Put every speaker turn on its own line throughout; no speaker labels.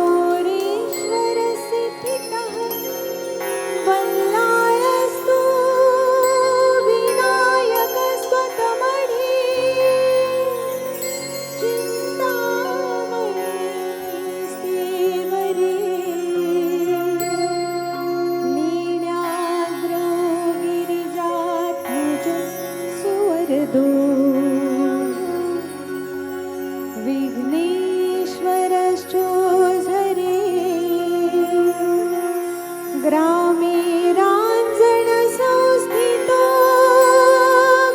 मोरेश्वर सिद्धितः वल्लायस्तु विनायक स्वतमढे चिन्तामणि severe लीलाग्रो गिरिजाध्वज सुवरदो विघ्नेश्वरश्चोधरे ग्रामे राञ्जन संस्थितो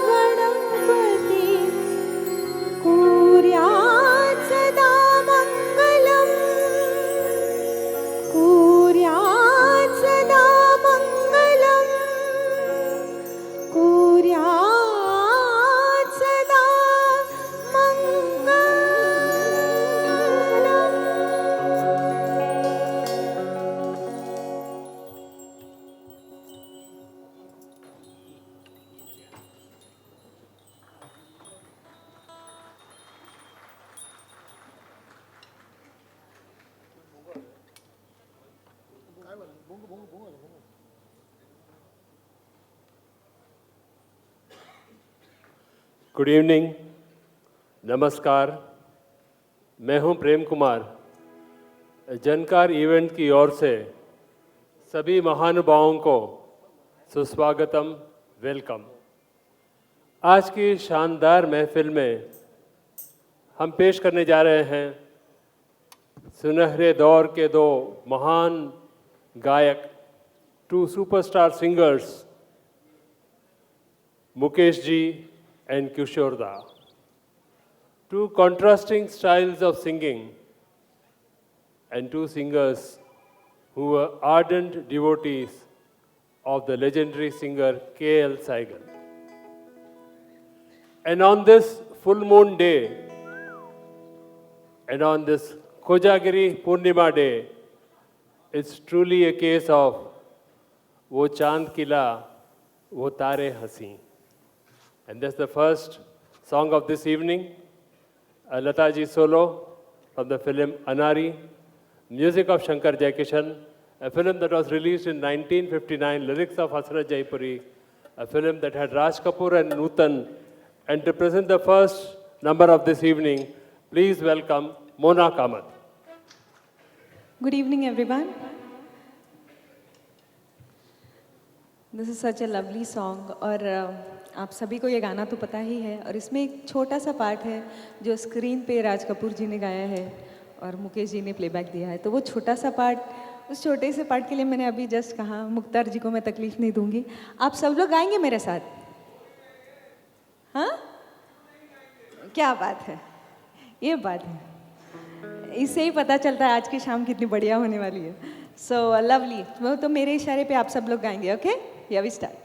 गणपति कुर्यात् सदा मङ्गलम् कुर्यात् सदा मङ्गलम् कुर्यात् सदा मङ्गलम्।
गुड इवनिंग, नमस्कार। मैं हूं प्रेम कुमार। जनकार इवेंट की ओर से सभी महानुभावों को सुस्वागतम, वेलकम। आज की शानदार महफिल में हम पेश करने जा रहे हैं सुनहरे दौर के दो महान गायक, two superstar singers, Mukesh ji and Kishore Da. Two contrasting styles of singing and two singers who were ardent devotees of the legendary singer K.L. Saigal. And on this full moon day and on this Kojagiri Purnima day, it's truly a case of wo chand kila, wo tare hasi. And that's the first song of this evening, Lataji solo from the film Anari, music of Shankar Jaikishan, a film that was released in 1959, lyrics of Hasrat Jaipuri, a film that had Raj Kapoor and Nutan. And to present the first number of this evening, please welcome Mona Kamath.
Good evening, everyone. This is such a lovely song और आप सभी को ये गाना तो पता ही है और इसमें एक छोटा सा पार्ट है जो स्क्रीन पे राज कपूर जी ने गाया है और मुकेश जी ने प्लेबैक दिया है। तो वो छोटा सा पार्ट, उस छोटे से पार्ट के लिए मैंने अभी जस्ट कहा मुख्तार जी को मैं तकलीफ नहीं दूंगी। आप सब लोग गाएंगे मेरे साथ? हाँ, क्या बात है, ये बात है, इससे ही पता चलता है आज की शाम कितनी बढ़िया होने वाली है। सो लवली, वो तो मेरे इशारे पे आप सब लोग गाएंगे। Okay, yeah we start.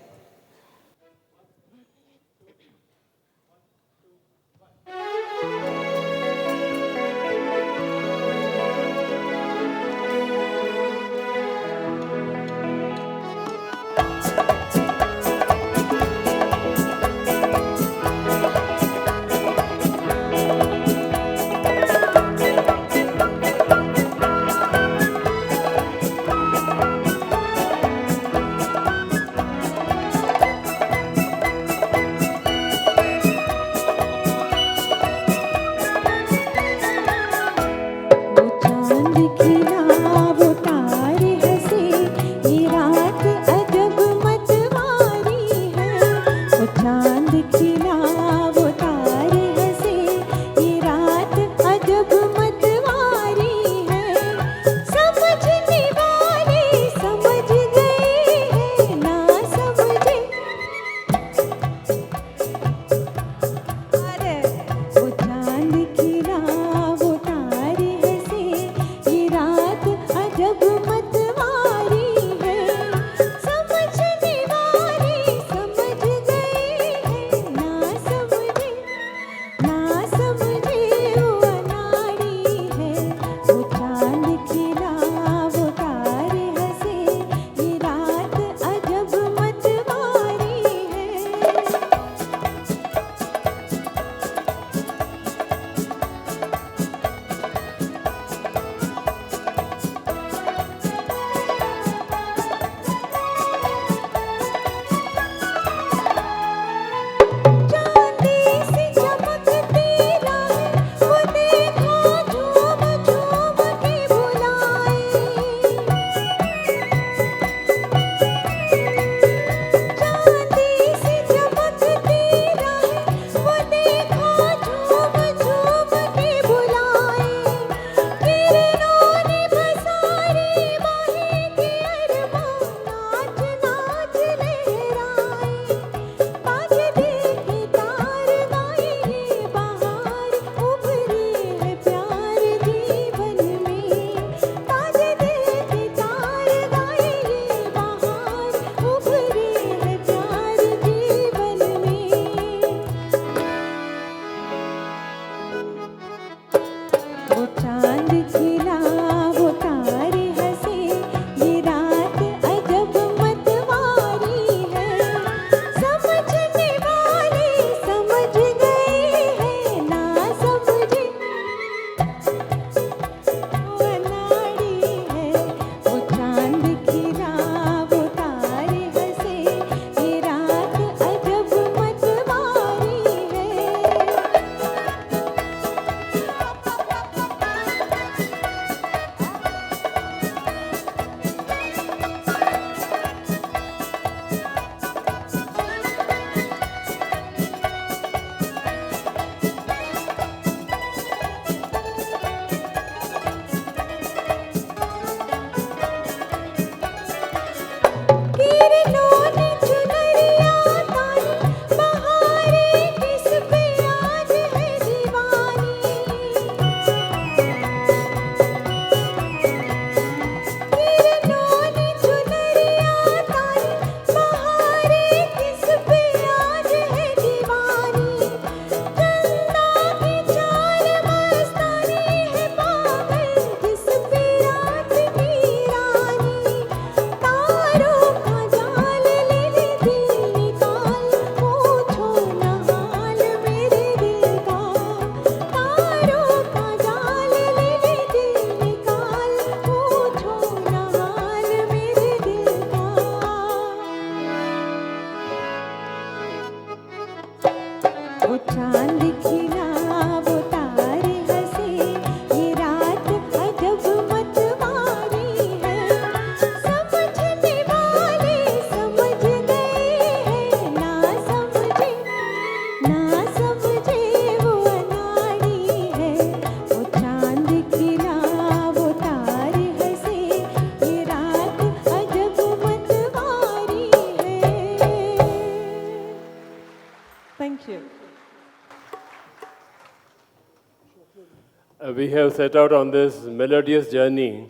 We have set out on this melodious journey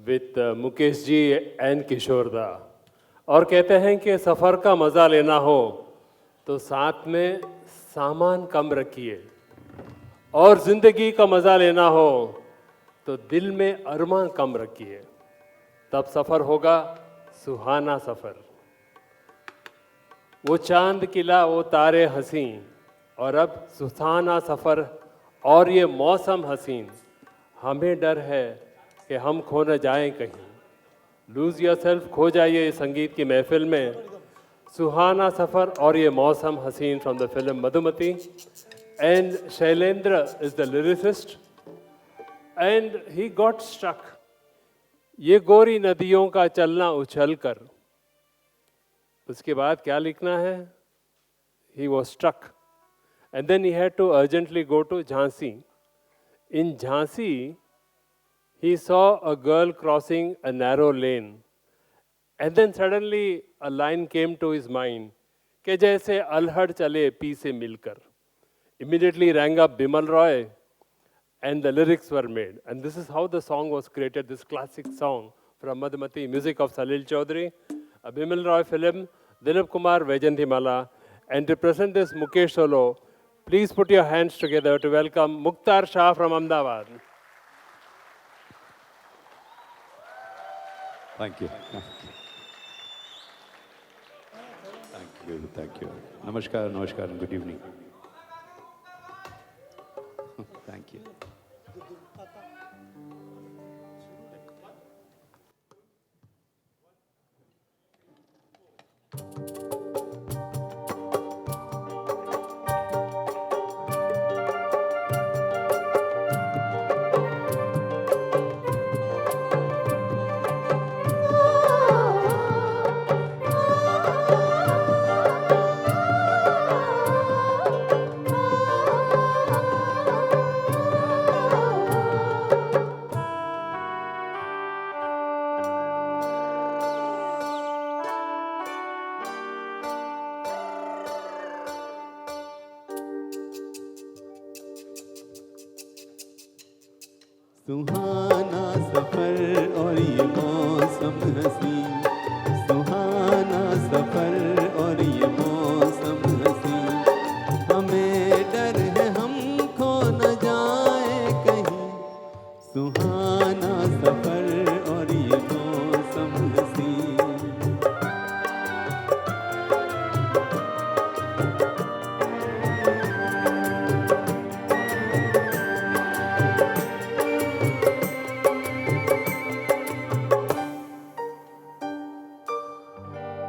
with Mukesh ji and Kishore da. और कहते हैं कि सफ़र का मज़ा लेना हो तो साथ में सामान कम रखिए, और ज़िंदगी का मज़ा लेना हो तो दिल में अरमान कम रखिए, तब सफ़र होगा सुहाना सफ़र। वो चांद किला वो तारे हसीं, और अब सुहाना सफ़र और ये मौसम हसीन। हमें डर है कि हम खो न जाएं कहीं। लूज़ योरसेल्फ, खो जाइए इस संगीत की महफिल में। सुहाना सफ़र और ये मौसम हसीन from the film Madhumati. And Shailendra is the lyricist and he got struck. ये गोरी नदियों का चलना उछल कर, उसके बाद क्या लिखना है? He was struck and then he had to urgently go to Jhansi. In Jhansi, he saw a girl crossing a narrow lane, and then suddenly a line came to his mind कि जैसे अल्हड़ चले P से मिलकर. Immediately rang up Bimal Roy, and the lyrics were made. And this is how the song was created, this classic song from Madhumati, music of Salil Chaudhary, a Bimal Roy film, Dilip Kumar, Vaijanthimala, and to present this Mukesh solo, please put your hands together to welcome Mukhtar Shah from Ahmedabad.
Thank you. Thank you. Thank you. Namaskar, namaskar, and good evening. Thank you. सुहाना सफर और ये मौसम हसी, सुहाना सफर और ये मौसम हसी। हमें डर है हम खो न जाए कहीं, सुहाना सफर और ये मौसम हसी।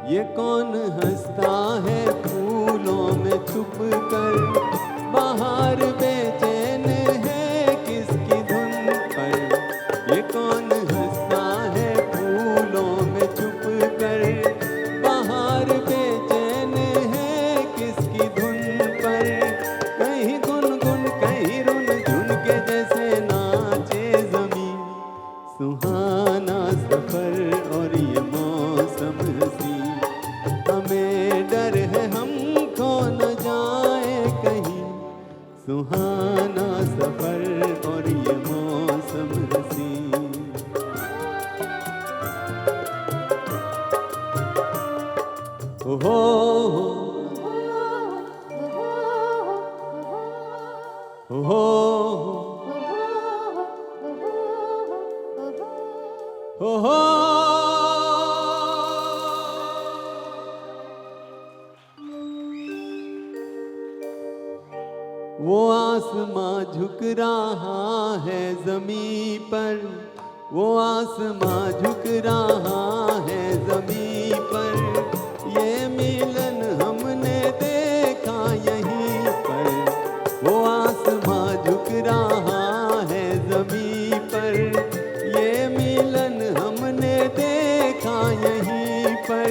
ये कौन हंसता है फूलों में छुप कर, बाहर बेचैन है किसकी धुन पर। ये कौन हंसता है फूलों में छुप कर, बाहर बेचैन है किसकी धुन पर। कहीं गुनगुन कहीं रुन झुन के जैसे नाचे ज़मीं, सुहाना सफर और ये मौसम हसी। हमें डर है हम खो न जाए कहीं, सुहाना सफर और ये मौसम हसी। हो हो वो आसमां झुक रहा है ज़मीं पर, वो आसमां झुक रहा है ज़मीं पर। ये मिलन हमने देखा यहीं पर, वो आसमां झुक रहा है ज़मीं पर। ये मिलन हमने देखा यहीं पर।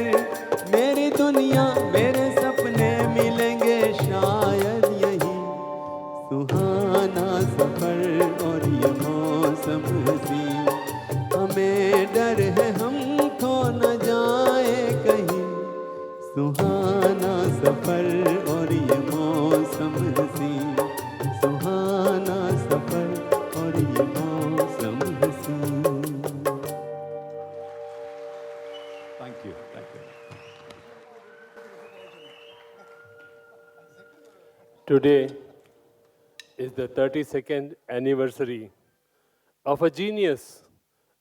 मेरी दुनिया मेरे सपने मिलेंगे शायद यहीं, सुहाना सफर और ये मौसम हसी। हमें डर है हम खो न जाए कहीं, सुहाना सफर और ये मौसम हसी। सुहाना सफर
Today is the 32nd anniversary of a genius,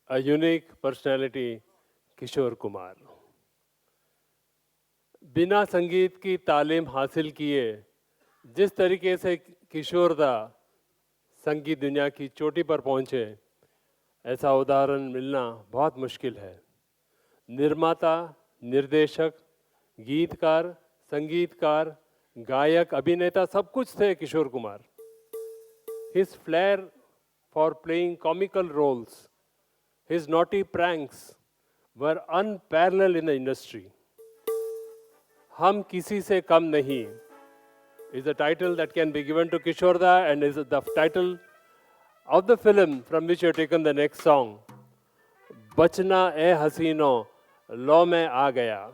a unique personality, Kishore Kumar. बिना संगीत की तालीम हासिल किए जिस तरीके से किशोर दा संगीत दुनिया की चोटी पर पहुंचे, ऐसा उदाहरण मिलना बहुत मुश्किल है. निर्माता, निर्देशक, गीतकार, संगीतकार, गायक, अभिनेता सब कुछ थे Kishore Kumar. His flair for playing comical roles, his naughty pranks were unparalleled in the industry. हम किसी से कम नहीं is a title that can be given to Kishore Da and is the title of the film from which you have taken the next song. बचना ए हसीनो लो में आ गया.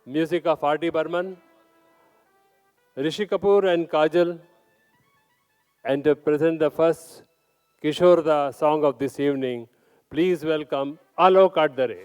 Music of R.D. Burman, Rishi Kapoor and Kajal, and to present the first Kishore Da song of this evening, please welcome Alok Adare.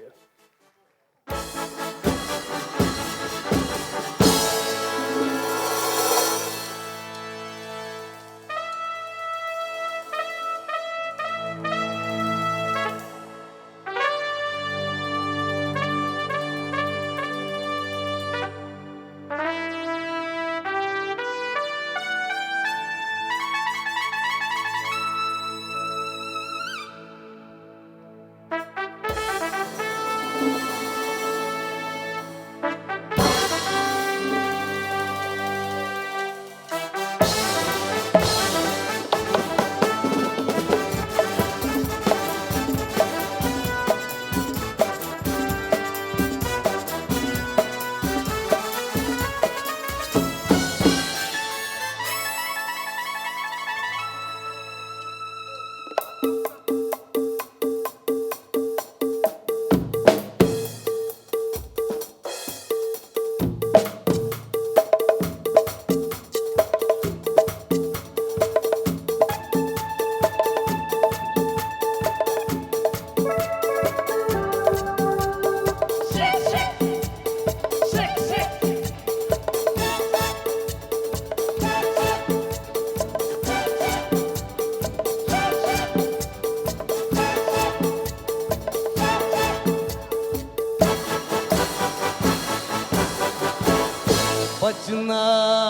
बचना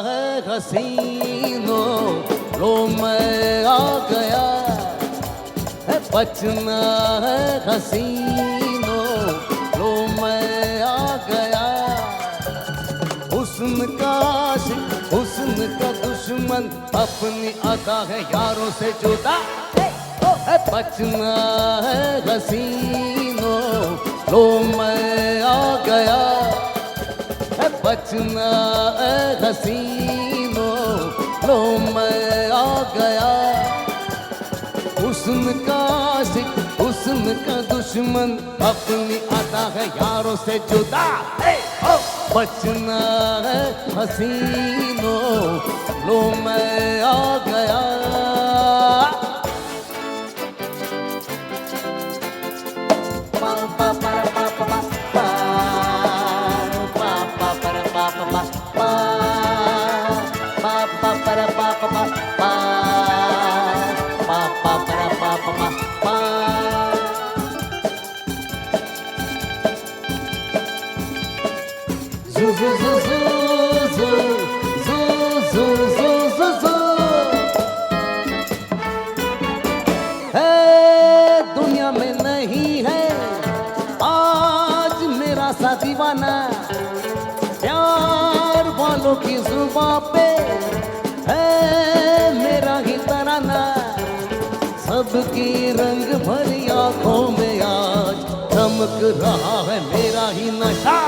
है हसीनों लो मैं आ गया है. बचना है हसीनों लो मैं आ गया. हुस्न का आशिक, हुस्न का दुश्मन, अपनी अदा है यारों से जुदा. बचना है हसीनों लो मैं आ गया. बचना है हसीनों लो मैं आ गया. हुस्न का आशिक, हुस्न का दुश्मन, अपनी अदा है यारों से जुदा. बचना है हसीनों लो मैं आ गया. दुनिया में नहीं है आज मेरा सा दीवाना. प्यार वालों की जुबां पे है मेरा ही तराना. सबकी रंग भरी आंखों में आज चमक रहा है मेरा ही नशा.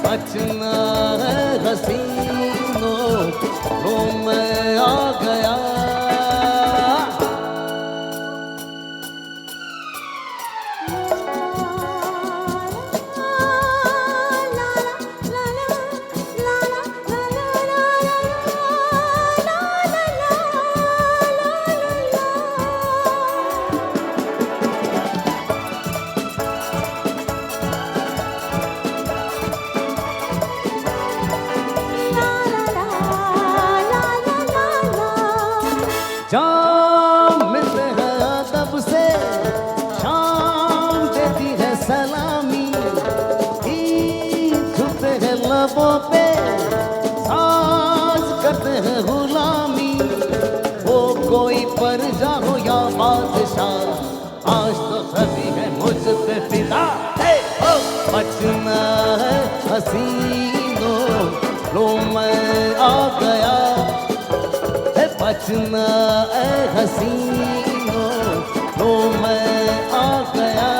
बचना है हसीनों लो मैं आ गया. जाम मिलते हैं अदब से, शाम देती है सलामी, ईद झुकते हैं लबों पे, साज करते हैं गुलामी। वो कोई परजा हो या बादशाह, आज तो सभी है मुझ पे फिदा। बचना है हसीनों, लो मैं आ गया। बचना है हसीनों, लो मैं आ गया।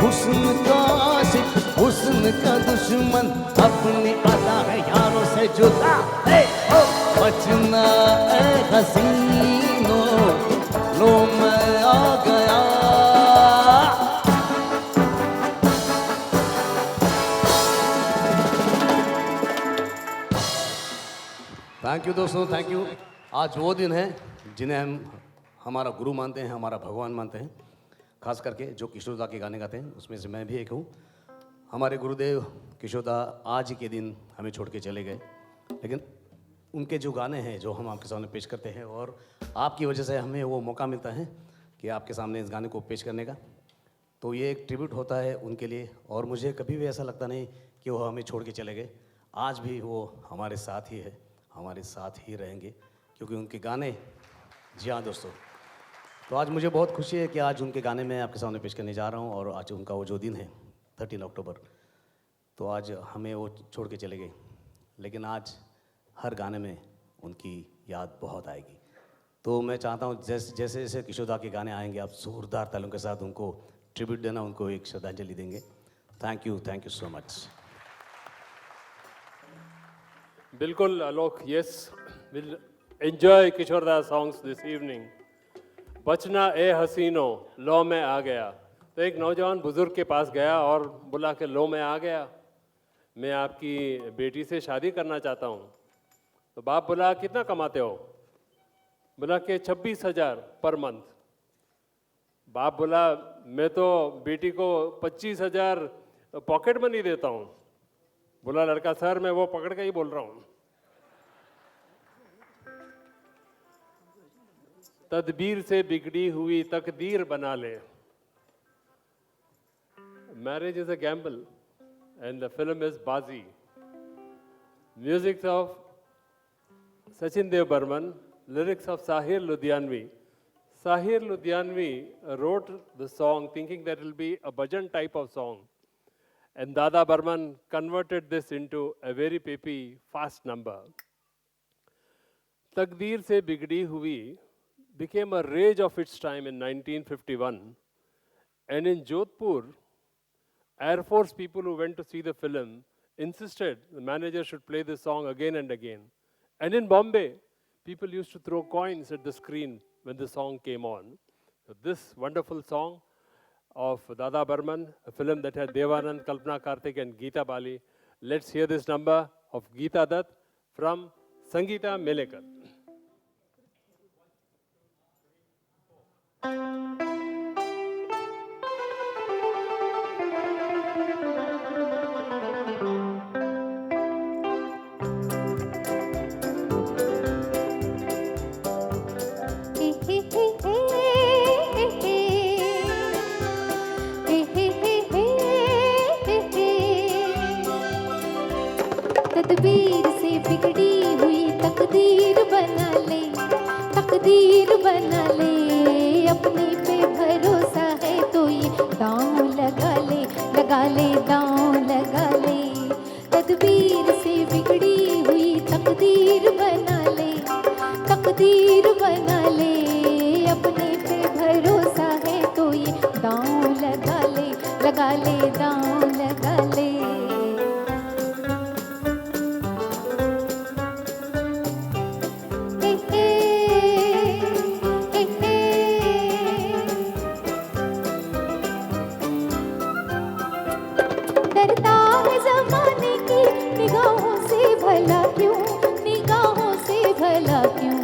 हुस्न का आशिक, हुस्न का दुश्मन, अपनी अदा है यारों से जुदा। बचना है हसीनों, लो मैं आ गया। थैंक यू दोस्तों, थैंक यू। आज वो दिन है जिन्हें हम हमारा गुरु मानते हैं, हमारा भगवान मानते हैं, खास करके जो किशोरदा के गाने गाते हैं, उसमें से मैं भी एक हूँ। हमारे गुरुदेव किशोरदा आज के दिन हमें छोड़ के चले गए, लेकिन उनके जो गाने हैं जो हम आपके सामने पेश करते हैं, और आपकी वजह से हमें वो मौका मिलता है कि आपके सामने इस गाने को पेश करने का, तो ये एक ट्रिब्यूट होता है उनके लिए। और मुझे कभी भी ऐसा लगता नहीं कि वो हमें छोड़ के चले गए। आज भी वो हमारे साथ ही है, हमारे साथ ही रहेंगे, क्योंकि उनके गाने, जी हाँ दोस्तों, तो आज मुझे बहुत खुशी है कि आज उनके गाने मैं आपके सामने पेश करने जा रहा हूँ। और आज उनका वो जो दिन है 13 अक्टूबर, तो आज हमें वो छोड़ के चले गए, लेकिन आज हर गाने में उनकी याद बहुत आएगी। तो मैं चाहता हूँ जैसे जैसे किशोरदा के गाने आएंगे, आप जोरदार तालियों के साथ उनको ट्रिब्यूट देना, उनको एक श्रद्धांजलि देंगे। Thank you so much.
बिल्कुल Alok, yes, will enjoy Kishoreda songs this evening. बचना ए हसीनो, लो मैं आ गया। तो एक नौजवान बुजुर्ग के पास गया और बोला कि लो मैं आ गया, मैं आपकी बेटी से शादी करना चाहता हूँ। तो बाप बोला कितना कमाते हो? बोला कि 26,000 पर मंथ। बाप बोला मैं तो बेटी को 25,000 पॉकेट मनी देता हूँ। बोला लड़का सर मैं वो पकड़ के ही बोल रहा हूँ। तदबीर से बिगड़ी हुई तकदीर बना ले। Marriage is a gamble and the film is Bazi. Music of Sachin Dev Burman, lyrics of Sahir Ludhianvi. Sahir Ludhianvi wrote the song thinking that it will be a bhajan type of song. And Dada Burman converted this into a very peppy, fast number. Takdeer Se Bigdi Hui became a rage of its time in 1951. And in Jodhpur, Air Force people who went to see the film insisted the manager should play this song again and again. And in Bombay, people used to throw coins at the screen when the song came on. So this wonderful song of Dada Burman, a film that had Devanand, Kalpana Karthik and Geeta Bali. Let's hear this number of Geeta Dutt from Sangeeta Melekar.
तदबीर से बिगड़ी हुई तकदीर बना ले, तकदीर बना ले। अपने पे भरोसा है तो ये दांव लगा ले, लगा ले, दांव लगा ले। तदबीर से बिगड़ी हुई तकदीर बना ले, तकदीर बना ले। अपने पे भरोसा है तो ये दांव लगा ले, लगा ले, दांव लगा ले। डरता है ज़माने की निगाहों से भला क्यों, निगाहों से भला क्यों।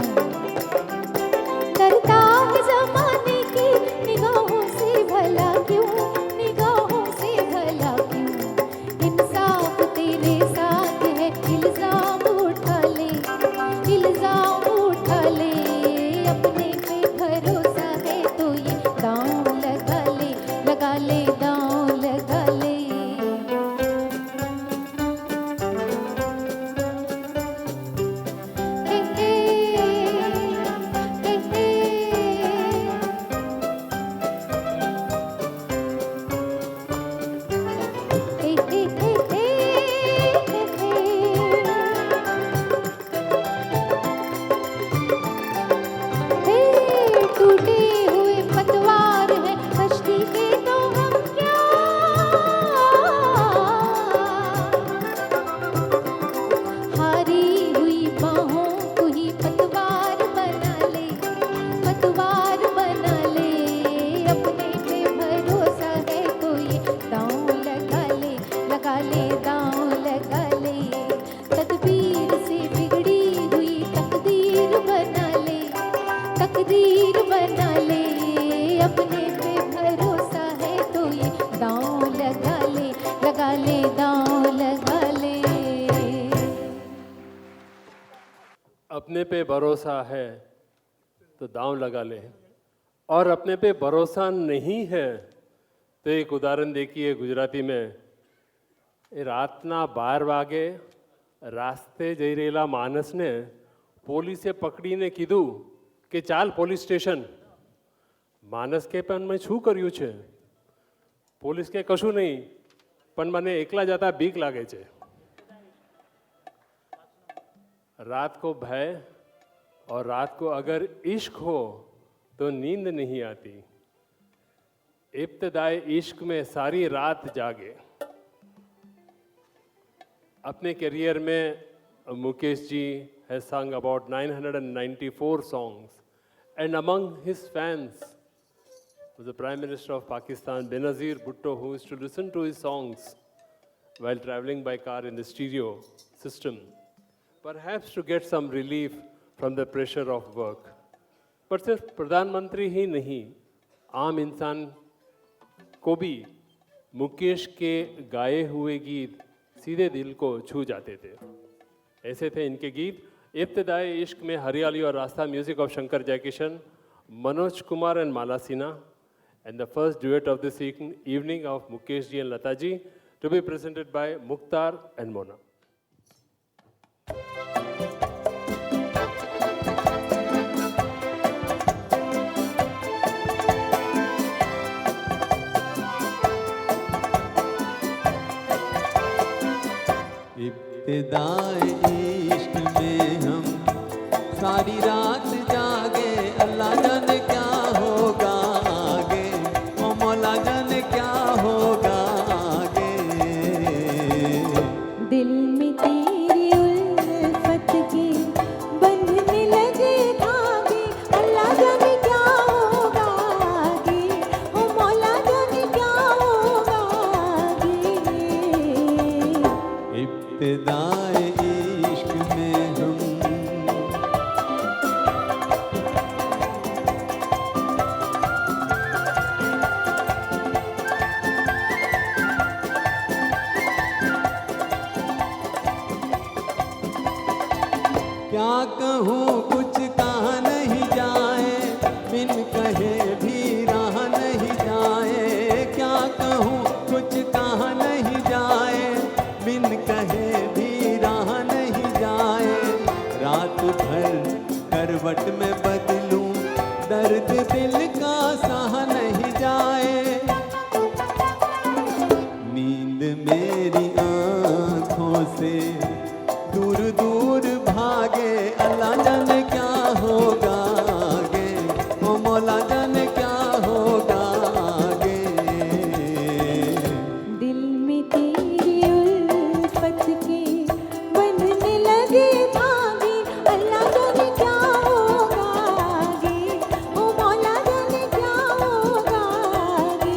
तकदीर बना ले, अपने पे भरोसा है तो ये दांव लगा ले, लगा ले, दांव लगा ले।
अपने पे भरोसा है तो दांव लगा ले, और अपने पे भरोसा नहीं है तो एक उदाहरण देखिए गुजराती में, रातना 12 વાગે રાસ્તે જઈ રહેલા માણસને પોલીસે પકડીને કીધું કે ચાલ પોલીસ સ્ટેશન. માણસ કે પણ મેં શું કર્યું છે? પોલીસ કે કશું નહીં, પણ મને એકલા જતા બીક લાગે છે. रात को भय और रात को अगर इश्क हो तो नींद नहीं आती. इब्तदाए इश्क में सारी रात जागे. अपने करियर में Mukesh ji has sung about 994 songs, and among his fans was the Prime Minister of Pakistan, Benazir Bhutto, who used to listen to his songs while traveling by car in the stereo system, perhaps to get some relief from the pressure of work. पर सिर्फ प्रधानमंत्री ही नहीं, आम इंसान को भी मुकेश के गाए हुए गीत सीधे दिल को छू जाते थे. ऐसे थे इनके गीत. इब्तिदाए इश्क में हरियाली और रास्ता, music of Shankar Jaikishan, Manoj Kumar and Mala Sinha, and the first duet of this evening of Mukesh ji and Lata ji, to be presented by Mukhtar and Mona.
इब्तिदाए इश्क में हम सारी रात जागे, अल्लाह जाने क्या होगा आगे, ओ मौला जाने क्या होगा आगे.
दिल में तेरी उल्फत के बंधने लगे धागे, अल्लाह जाने क्या होगा आगे, ओ मौला जाने क्या होगा आगे.
इब्तिदाए इश्क में हम क्या कहूँ कुछ कहा नहीं जाए, बिन कहे भी रहा नहीं जाए. क्या कहूँ कुछ कहा नहीं जाए, बिन कहे भी रहा नहीं जाए. रात भर करवट में बदलूं, दर्द दिल का सहा नहीं जाए. नींद मेरी आँखों से दूर दूर भागे, अल्लाह जाने क्या होगा आगे, ओ मौला जाने क्या होगा आगे.
दिल में तेरी उल्फत के बंधने लगे धागे, अल्लाह जाने क्या होगा आगे, ओ मौला जाने क्या होगा आगे.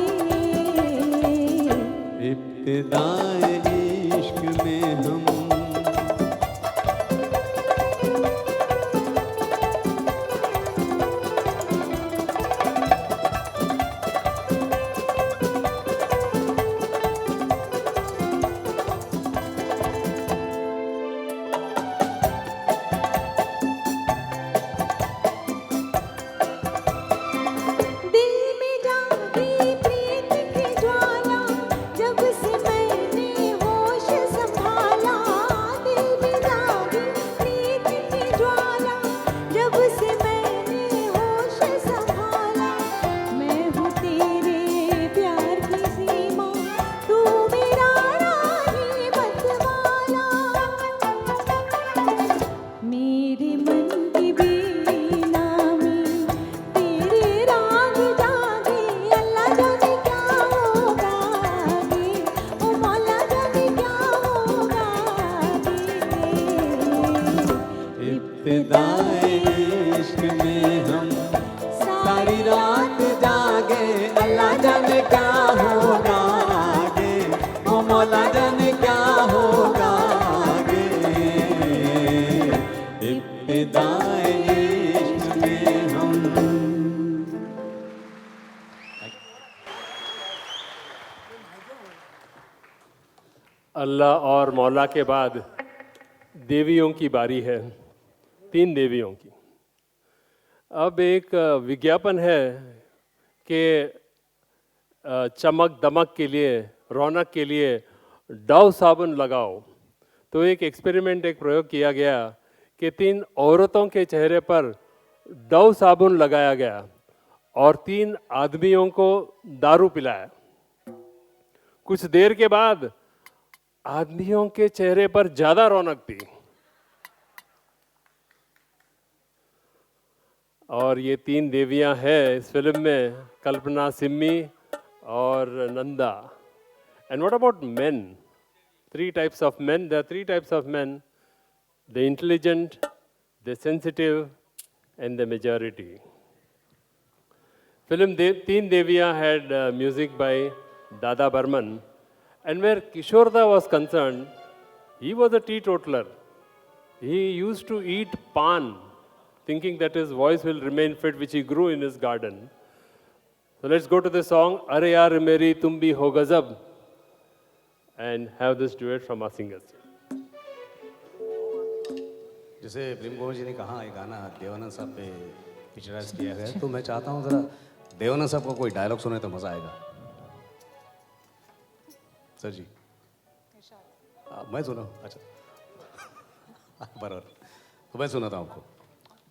अल्लाह और मौला के बाद देवियों की बारी है, 3 देवियों की। अब एक विज्ञापन है कि चमक दमक के लिए, रौनक के लिए डव साबुन लगाओ। तो एक एक्सपेरिमेंट, एक प्रयोग किया गया कि 3 औरतों के चेहरे पर डव साबुन लगाया गया और 3 आदमियों को दारू पिलाया। कुछ देर के बाद आदमियों के चेहरे पर ज्यादा रौनक थी और ये 3 देवियां हैं इस फिल्म में, कल्पना, सिम्मी और Nanda. And what about main? 3 types of men. There are 3 types of men: the intelligent, the sensitive, and the majority. Film Teen Deviyan had music by Dada Burman, and where Kishorda was concerned, he was a teetotaler. He used to eat pan, thinking that his voice will remain fit, which he grew in his garden. So let's go to the song "Are Yaar Meri Tum Bhi Ho Gazab" and have this duet from our singers.
जैसे प्रेम कुमार जी ने कहा ये गाना देवानंद साहब पे picturise किया गया है, तो मैं चाहता हूँ ज़रा देवानंद साहब का कोई डायलॉग सुने तो मज़ा आएगा। सर जी मैं सुना हूँ, अच्छा बराबर, तो मैं सुनाता हूँ आपको।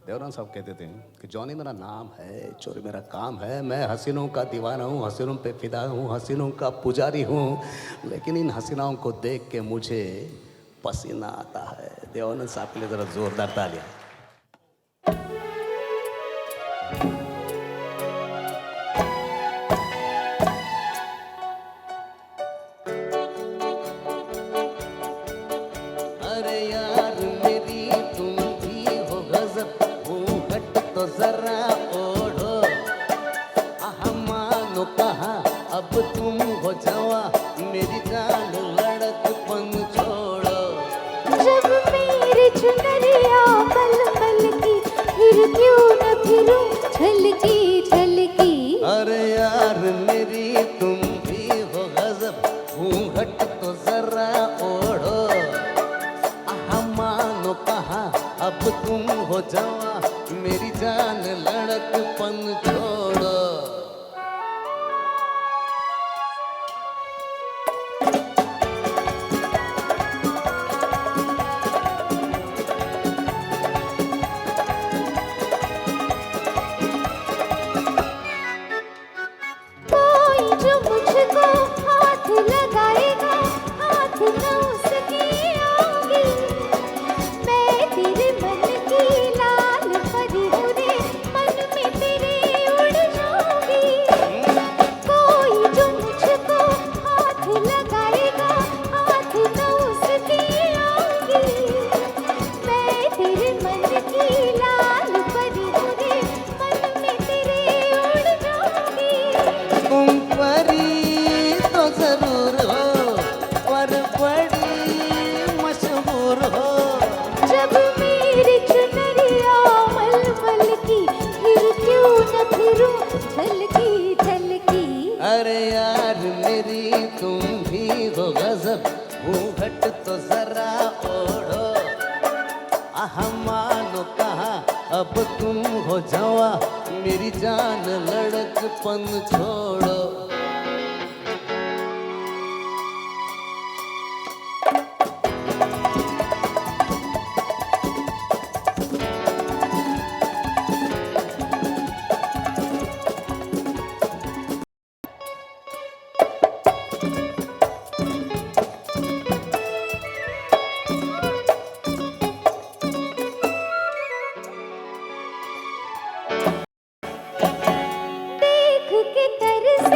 देवानंद साहब कहते थे कि जॉनी मेरा नाम है, चोरी मेरा काम है, मैं हसीनों का दीवाना हूँ, हसीनों पे फिदा हूँ, हसीनों का पुजारी हूँ, लेकिन इन हसीनाओं को देख के मुझे पसीना आता है। देवानंद साहब के लिए ज़रा जोरदार तालियां।
अरे यार मेरी तुम भी हो गजब, घूंघट तो जरा ओढ़ो, मानो कहा अब तुम हो जावा, मेरी जान लड़कपन छोड़ो।
जब मेरी चुनरिया पल पल की, फिर क्यों न फिरूं छलकी छलकी।
अरे यार मेरी तुम भी हो गजब, घूंघट तो जरा ओढ़ो, मानो कहा अब तुम हो जावा, मेरी जान लड़कपन छोड़ो।
कोई जो मुझको हाथ लगाएगा, हाथ न उसकी आऊंगी। मैं तेरे मन की लाल परी हूँ रे, मन में तेरे उड़ जाऊंगी। कोई जो मुझको हाथ लगाएगा, हाथ न उसकी आऊंगी। मैं तेरे मन की लाल परी हूँ रे, मन में तेरे उड़ जाऊंगी।
तुम परी तो जरूर हो, पर बड़ी मशहूर हो।
जब मेरी चुनरिया मलमल की, फिर क्यों न फिरूं छलकी छलकी।
अरे यार मेरी तुम भी हो गजब, घूंघट तो जरा ओढ़ो, मानो कहा अब तुम हो जावा, मेरी जान लड़कपन छोड़ो।
देख के तरस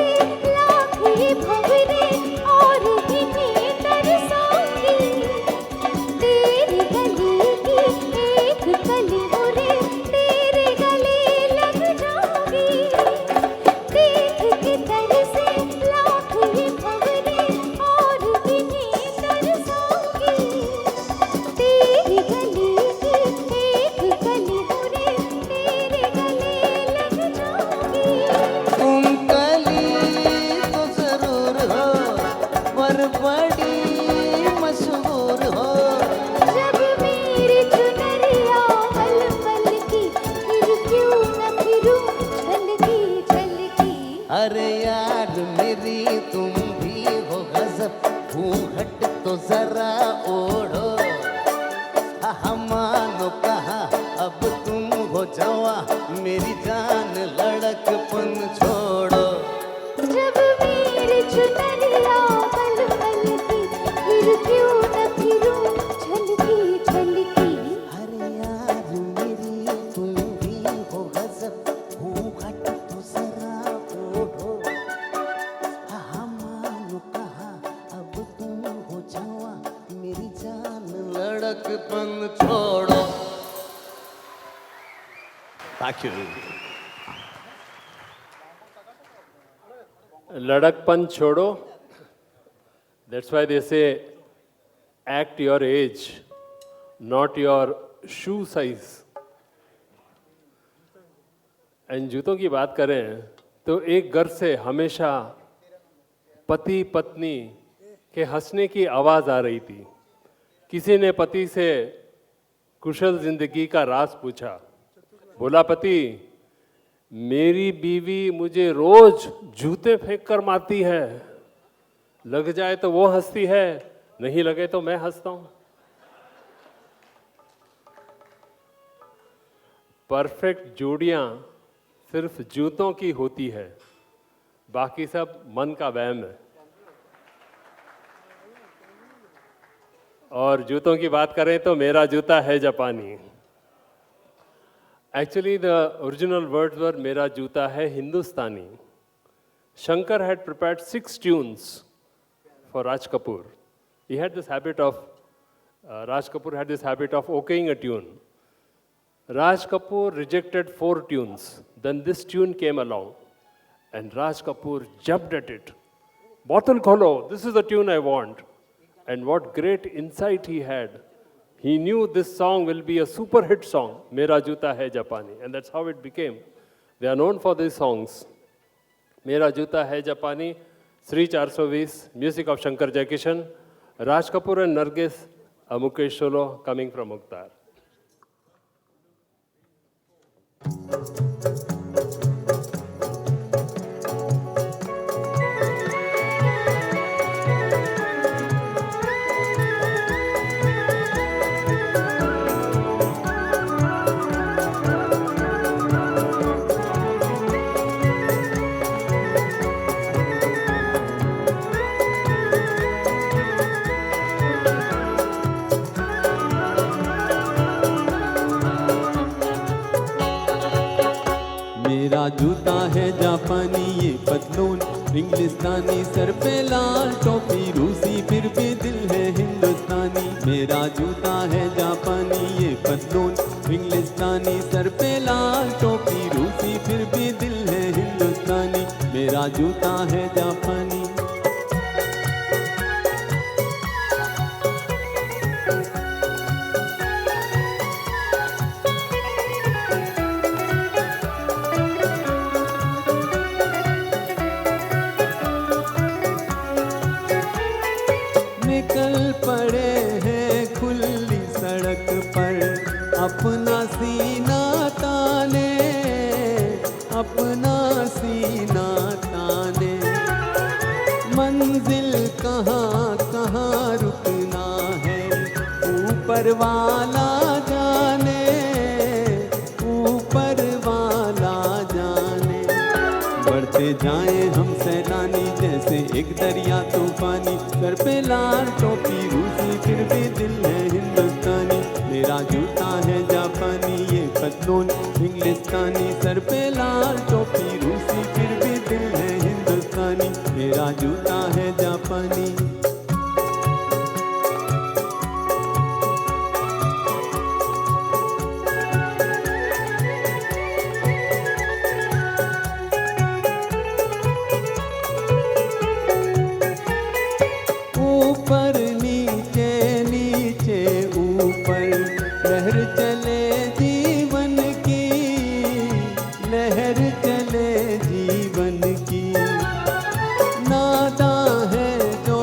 अरे यार मेरी तुम भी हो गजब, घूंघट तो जरा ओढ़ो, मानो कहा अब तुम हो जवा, मेरी जान लड़कपन छोड़ो।
जब मेरी चुनरिया पल पल की, फिर क्यों न फिरूं छलकी छलकी।
अरे यार मेरी तुम भी हो गजब, घूंघट तो जरा ओढ़ो, मानो कहा अब तुम हो जवा, मेरी जान लड़कपन छोड़ो। Thank you.
लड़कपन छोड़ो. That's why they say act your age, not your shoe size. And जूतों की बात करें तो एक घर से हमेशा पति पत्नी के हंसने की आवाज़ आ रही थी. किसी ने पति से कुशल जिंदगी का राज पूछा. बोला पति, मेरी बीवी मुझे रोज जूते फेंक कर मारती है. लग जाए तो वो हंसती है, नहीं लगे तो मैं हंसता हूं. परफेक्ट जोड़ियां सिर्फ जूतों की होती है, बाकी सब मन का वहम है. और जूतों की बात करें तो मेरा जूता है जापानी. Actually, the original words were "Mera juta hai Hindustani." Shankar had prepared 6 tunes for Raj Kapoor. He had this habit of, Raj Kapoor had this habit of okaying a tune. Raj Kapoor rejected 4 tunes. Then this tune came along, and Raj Kapoor jumped at it. Bottle kholo, this is the tune I want. And what great insight he had. He knew this song will be a super hit song, Mera Juta Hai Japani, and that's how it became. They are known for these songs. Mera Juta Hai Japani, Sri 420, music of Shankar Jaikishan, Raj Kapoor and Nargis, a Mukesh solo coming from Mukhtar.
मेरा जूता है जापानी ये पतलून इंग्लिस्तानी, sir पे लाल टोपी रूसी, फिर भी दिल है हिंदुस्तानी. मेरा जूता है जापानी ये पतलून इंग्लिस्तानी, सर पे लाल टोपी रूसी, फिर भी दिल है हिंदुस्तानी. मेरा जूता है जापानी. निकल पड़े हैं खुली सड़क पर, अपना सीना ताने, अपना सीना ताने. मंजिल कहाँ कहाँ रुकना है, ऊपर वाला जाने, ऊपर वाला जाने. बढ़ते जाएं हम सैलानी जैसे एक दरिया तूफानी, सर पे लाल टोपी रूसी, फिर भी दिल है हिंदुस्तानी. मेरा जूता है जापानी ये पतलून इंग्लिस्तानी, सर पे लाल टोपी रूसी, फिर भी दिल है हिंदुस्तानी. मेरा जूता है जापानी. ऊपर नीचे नीचे ऊपर, लहर चले जीवन की, लहर चले जीवन की. नादा है जो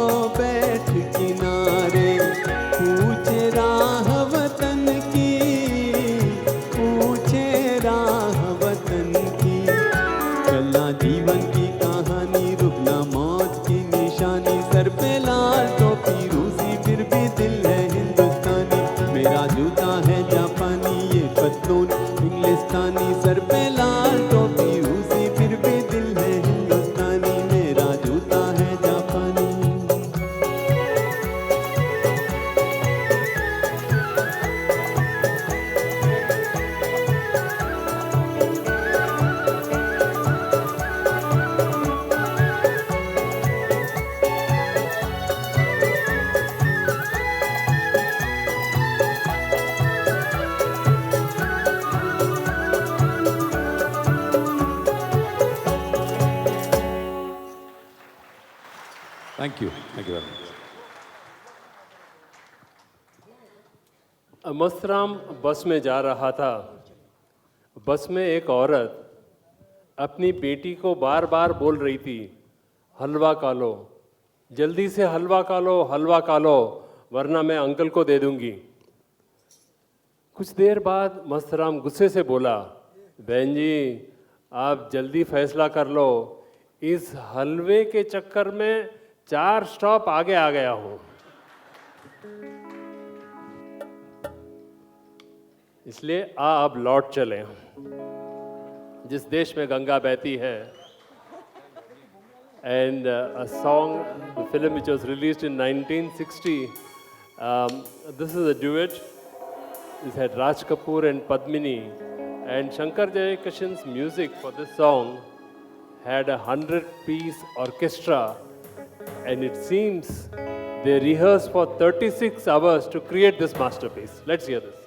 जापानी, सर पे लाल टोपी रूसी फिर भी दिल है हिंदुस्तानी, मेरा जूता है जापानी।
Thank you very much.
Mastram बस में जा रहा था। बस में एक औरत अपनी बेटी को बार बार बोल रही थी, हलवा खा लो, जल्दी से हलवा खा लो, हलवा खा लो, वरना मैं अंकल को दे दूंगी। कुछ देर बाद मस्तराम गुस्से से बोला, बहन जी आप जल्दी फैसला कर लो, इस हलवे के चक्कर में 4 स्टॉप आगे आ गया हूं। इसलिए अब लौट चलें जिस देश में गंगा बहती है। And a song, the film which was released in 1960, this is a duet. This had Raj Kapoor and Padmini, and Shankar Jayakishan's music for this song had a 100-piece orchestra, and it seems they rehearsed for 36 hours to create this masterpiece. Let's hear this.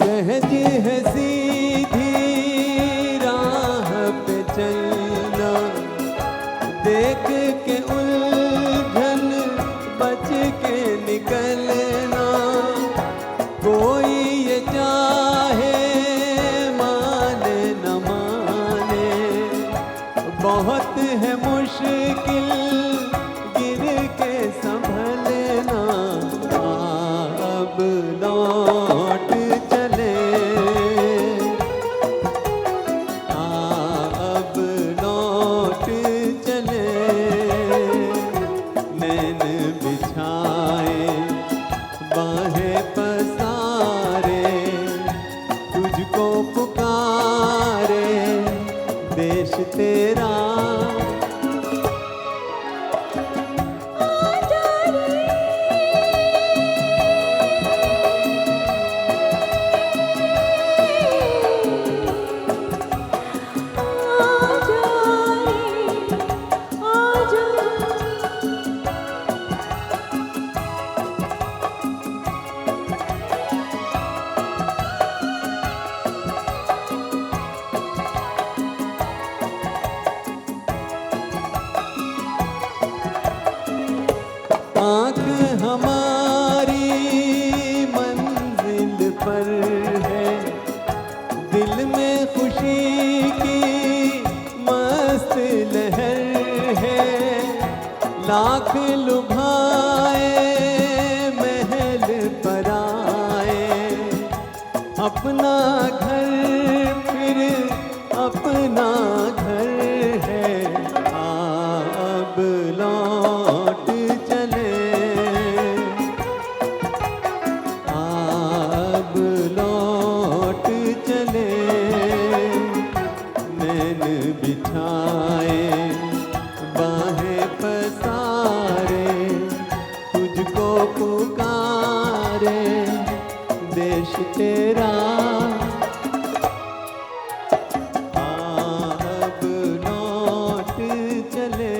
सहज है सीधी राह पे चलना, देख के उलझन बच के निकलना। कोई ये चाहे माने न माने, बहुत है मुश्किल गिर के संभलना। अब लौट चले, अब लौट चले, नैन बिछा देश तेरा अब लौट चले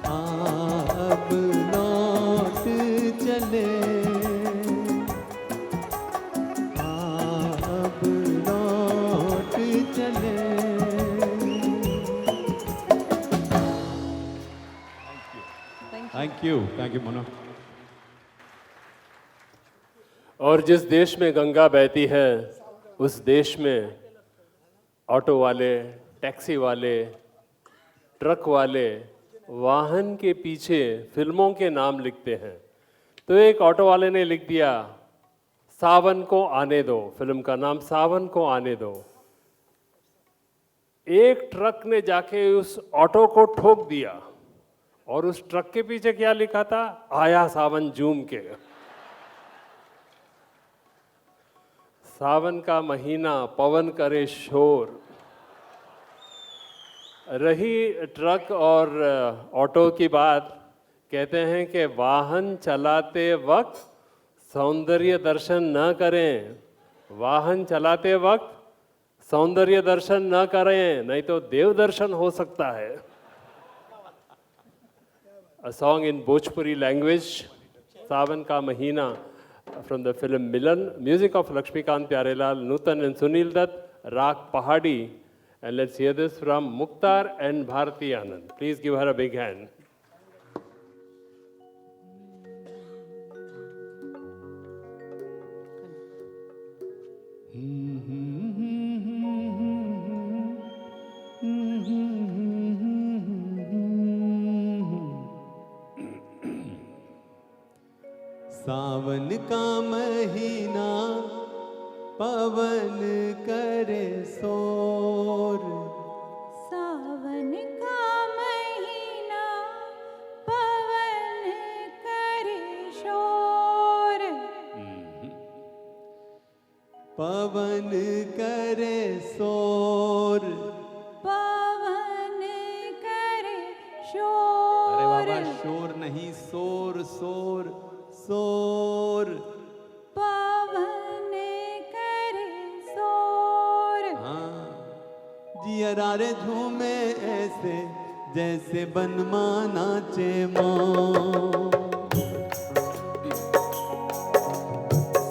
अब लौट चले अब लौट चले। Thank you Mona.
और जिस देश में गंगा बहती है उस देश में ऑटो वाले, टैक्सी वाले, ट्रक वाले वाहन के पीछे फिल्मों के नाम लिखते हैं। तो एक ऑटो वाले ने लिख दिया सावन को आने दो, फिल्म का नाम सावन को आने दो। एक ट्रक ने जाके उस ऑटो को ठोक दिया और उस ट्रक के पीछे क्या लिखा था? आया सावन झूम के। सावन का महीना पवन करे शोर। रही ट्रक और ऑटो की बात, कहते हैं कि वाहन चलाते वक्त सौंदर्य दर्शन न करें, वाहन चलाते वक्त सौंदर्य दर्शन न करें, नहीं तो देव दर्शन हो सकता है। A song in Bhojpuri language, सावन का महीना, from the film Milan, music of Lakshmikant Pyarelal, Nutan and Sunil Dutt, Raag Pahadi. And let's hear this from Mukhtar and Bharati Anand. Please give her a big hand.
सावन का महीना पवन करे शोर।
सावन का महीना पवन करे शोर।
पवन करे शोर।
पवन करे शोर।
अरे बाबा, शोर नहीं, शोर शोर शोर।
पवन करे शोर।
हाँ, जियरा रे झूमे ऐसे जैसे बनमा नाचे मोर।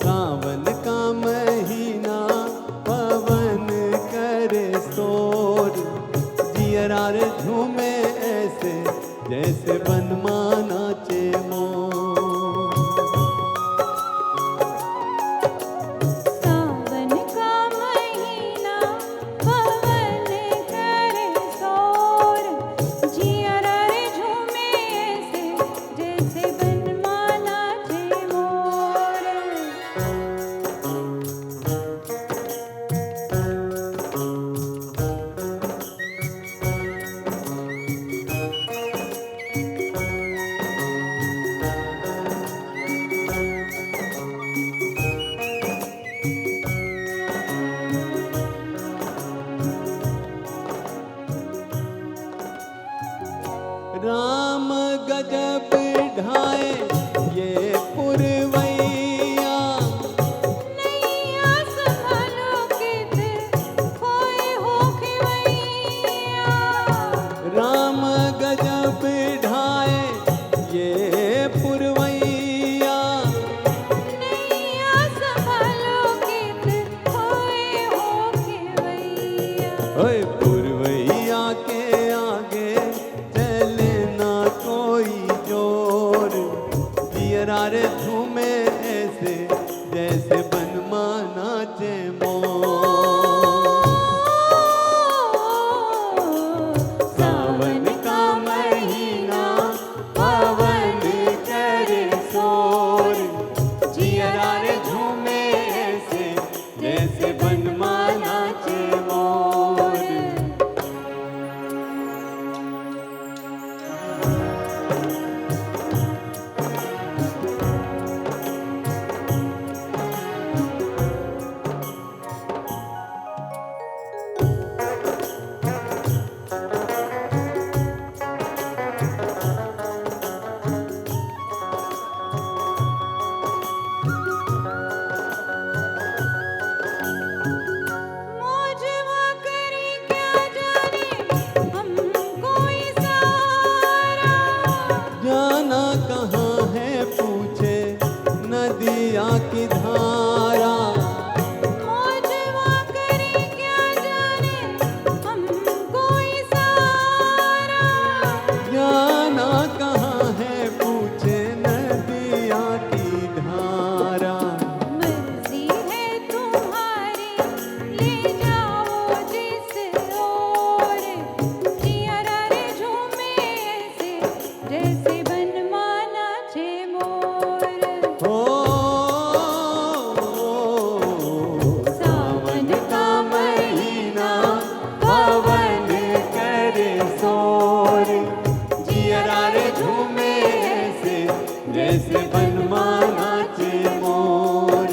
सावन का महीना पवन करे शोर। जियरा रे झूमे ऐसे जैसे बनमा नाचे मोर।
सावन का महीना पवन करे शोर। जियरा रे झूमे ऐसे जैसे बनमा नाचे मोर।
राम गजब ढाए ये पुरवैया।
नैया संभालो कित खोए हो खिवैया।
राम गजब ढाए ये पुरवैया।
नैया संभालो कित खोए हो खिवैया।
ओए पुरवैया के आगे चले ना कोई जोर। जियरा रे झूमे ऐसे जैसे बनमा नाचे मोर। सावन का महीना पवन करे शोर। जियरा रे झूमे ऐसे जैसे बनमा नाचे मोर। कहाँ है पूछे नदिया की धारा।
मौजवा करे क्या जाने हमको इशारा।
जाना कहाँ है पूछे नदिया की धारा।
मर्जी है तुम्हारी ले जाओ जिस ओर। जियरा रे झूमे ऐसे जैसे बनमाना चे मोर।
हो
सावन का
महीना पवन करे शोर। जियरा रे झूमे ऐसे जैसे बनमाना चे मोर।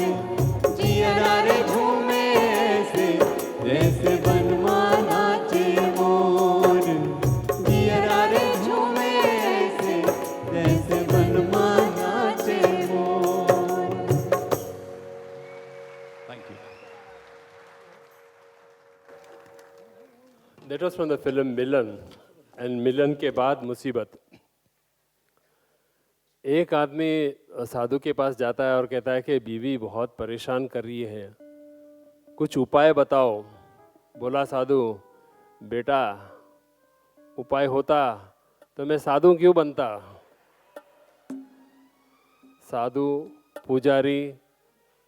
जियरा रे झूमे ऐसे जैसे बनमाना चे मोर। जियरा रे झूमे ऐसे जैसे बनमाना चे मोर।
Thank you.
That was from the film Milan, and Milan के बाद मुसीबत। एक आदमी साधु के पास जाता है और कहता है कि बीवी बहुत परेशान कर रही है, कुछ उपाय बताओ। बोला साधु, बेटा उपाय होता तो मैं साधु क्यों बनता। साधु, पुजारी,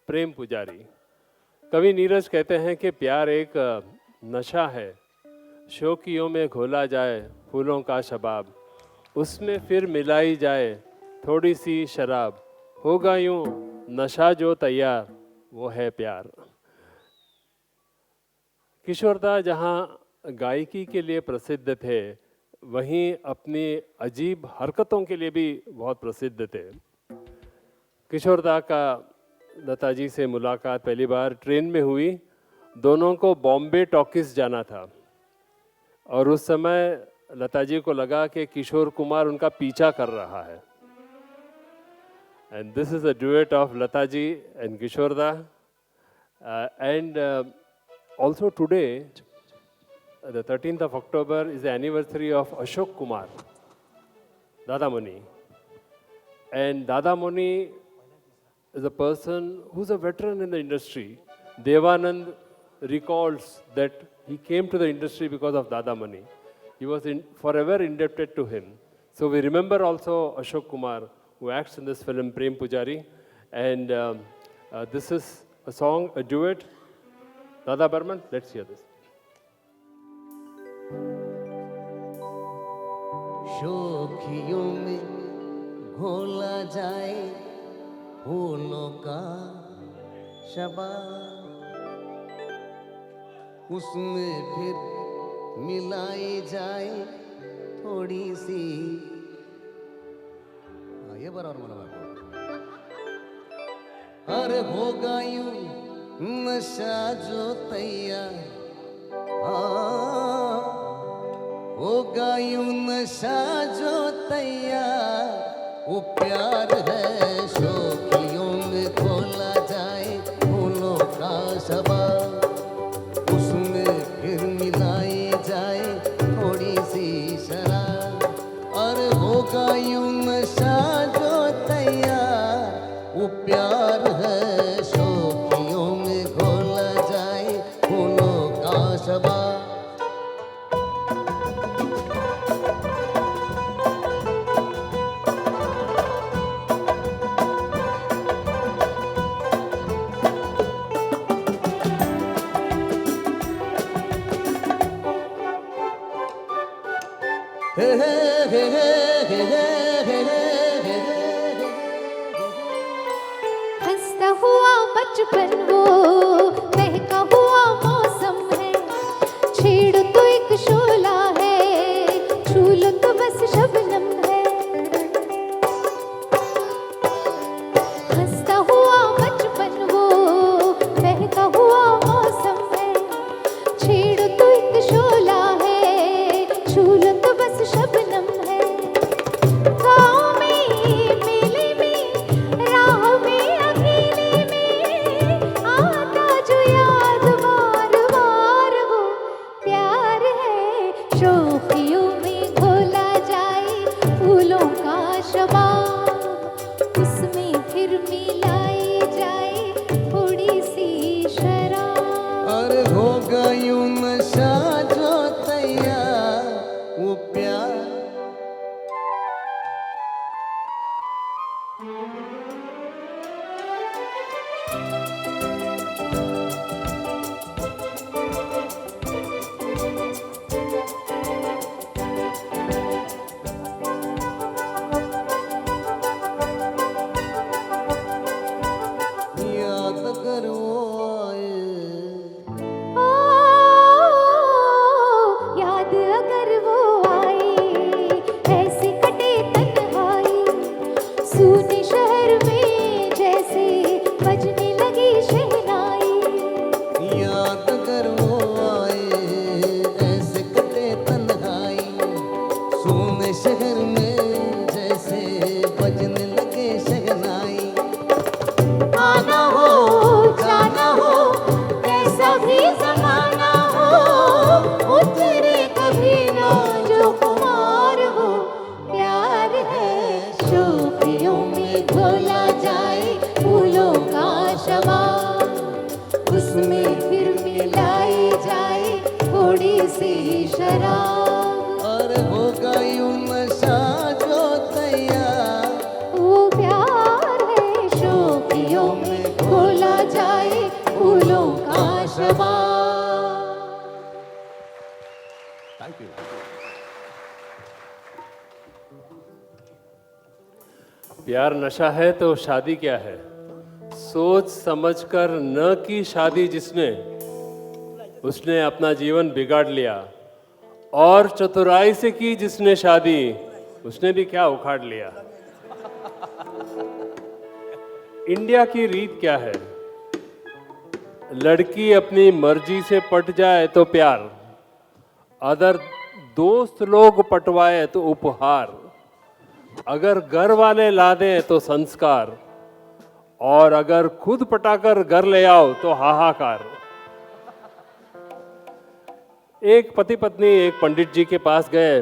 प्रेम पुजारी। कवि नीरज कहते हैं कि प्यार एक नशा है, शौकियों में घोला जाए फूलों का शबाब, उसमें फिर मिलाई जाए थोड़ी सी शराब, होगा यूं नशा जो तैयार, वो है प्यार। किशोरदा जहाँ गायकी के लिए प्रसिद्ध थे, वहीं अपनी अजीब हरकतों के लिए भी बहुत प्रसिद्ध थे। किशोरदा का लता जी से मुलाकात पहली बार ट्रेन में हुई। दोनों को बॉम्बे टॉकीज जाना था और उस समय लता जी को लगा कि किशोर कुमार उनका पीछा कर रहा है। And this is a duet of Lata ji and Kishorda. And also today, the 13th of October, is the anniversary of Ashok Kumar, Dada Muni. And Dada Muni is a person who's a veteran in the industry. Devanand recalls that he came to the industry because of Dada Muni. He was forever indebted to him. So we remember also Ashok Kumar, who acts in this film Prem Pujari. And this is a song, a duet. Dada Burman, let's hear this.
शोखियों में घोला जाए फूलों का शबाब, उसमें फिर मिलाई जाए थोड़ी सी। ये बराबर मालूम है आपको। अरे होगा यूं नशा जो तैयार, होगा यूं नशा जो तैयार, वो प्यार है शोखियों में खोला जाए फूलों का शबाब, उसमें फिर मिलाई जाए थोड़ी सी शराब। अरे होगा यूं नशा जो तैयार, वो प्यार है शोखियों में घोला जाए फूलों का शबाब।
हंसता हुआ बचपन वो महका हुआ मौसम है, छेड़ो तो एक शोला है, छू लो तो बस शबनम है। हंसता हुआ बचपन वो महका हुआ मौसम है, छेड़ो तो एक शोला है, छू लो तो बस शबनम है।
याद करो आए
ओ, याद अगर वो आए ऐसे कटे तन्हाई सूने शहर में जैसे बजने लगी शहनाई
याद करो आए ऐसे कटे तन्हाई सोने शहर में जैसे बजने लगे शहनाई आना हो जाना हो कैसा भी जमाना हो उतरे कभी ना जो कुमार हो प्यार है शोखियों में घोला जाए फूलों का शवा उसमें फिर मिलाई जाए थोड़ी सी शराब और होगा यूं नशा जो तैयार वो प्यार है शोखियों में घोला जाए फूलों का शवा
थैंक यू।
प्यार नशा है तो शादी क्या है? सोच समझकर न की शादी जिसने, उसने अपना जीवन बिगाड़ लिया। और चतुराई से की जिसने शादी, उसने भी क्या उखाड़ लिया। इंडिया की रीत क्या है? लड़की अपनी मर्जी से पट जाए तो प्यार, अगर दोस्त लोग पटवाए तो उपहार, अगर घर वाले ला दें तो संस्कार, और अगर खुद पटाकर घर ले आओ तो हाहाकार। एक पति पत्नी एक पंडित जी के पास गए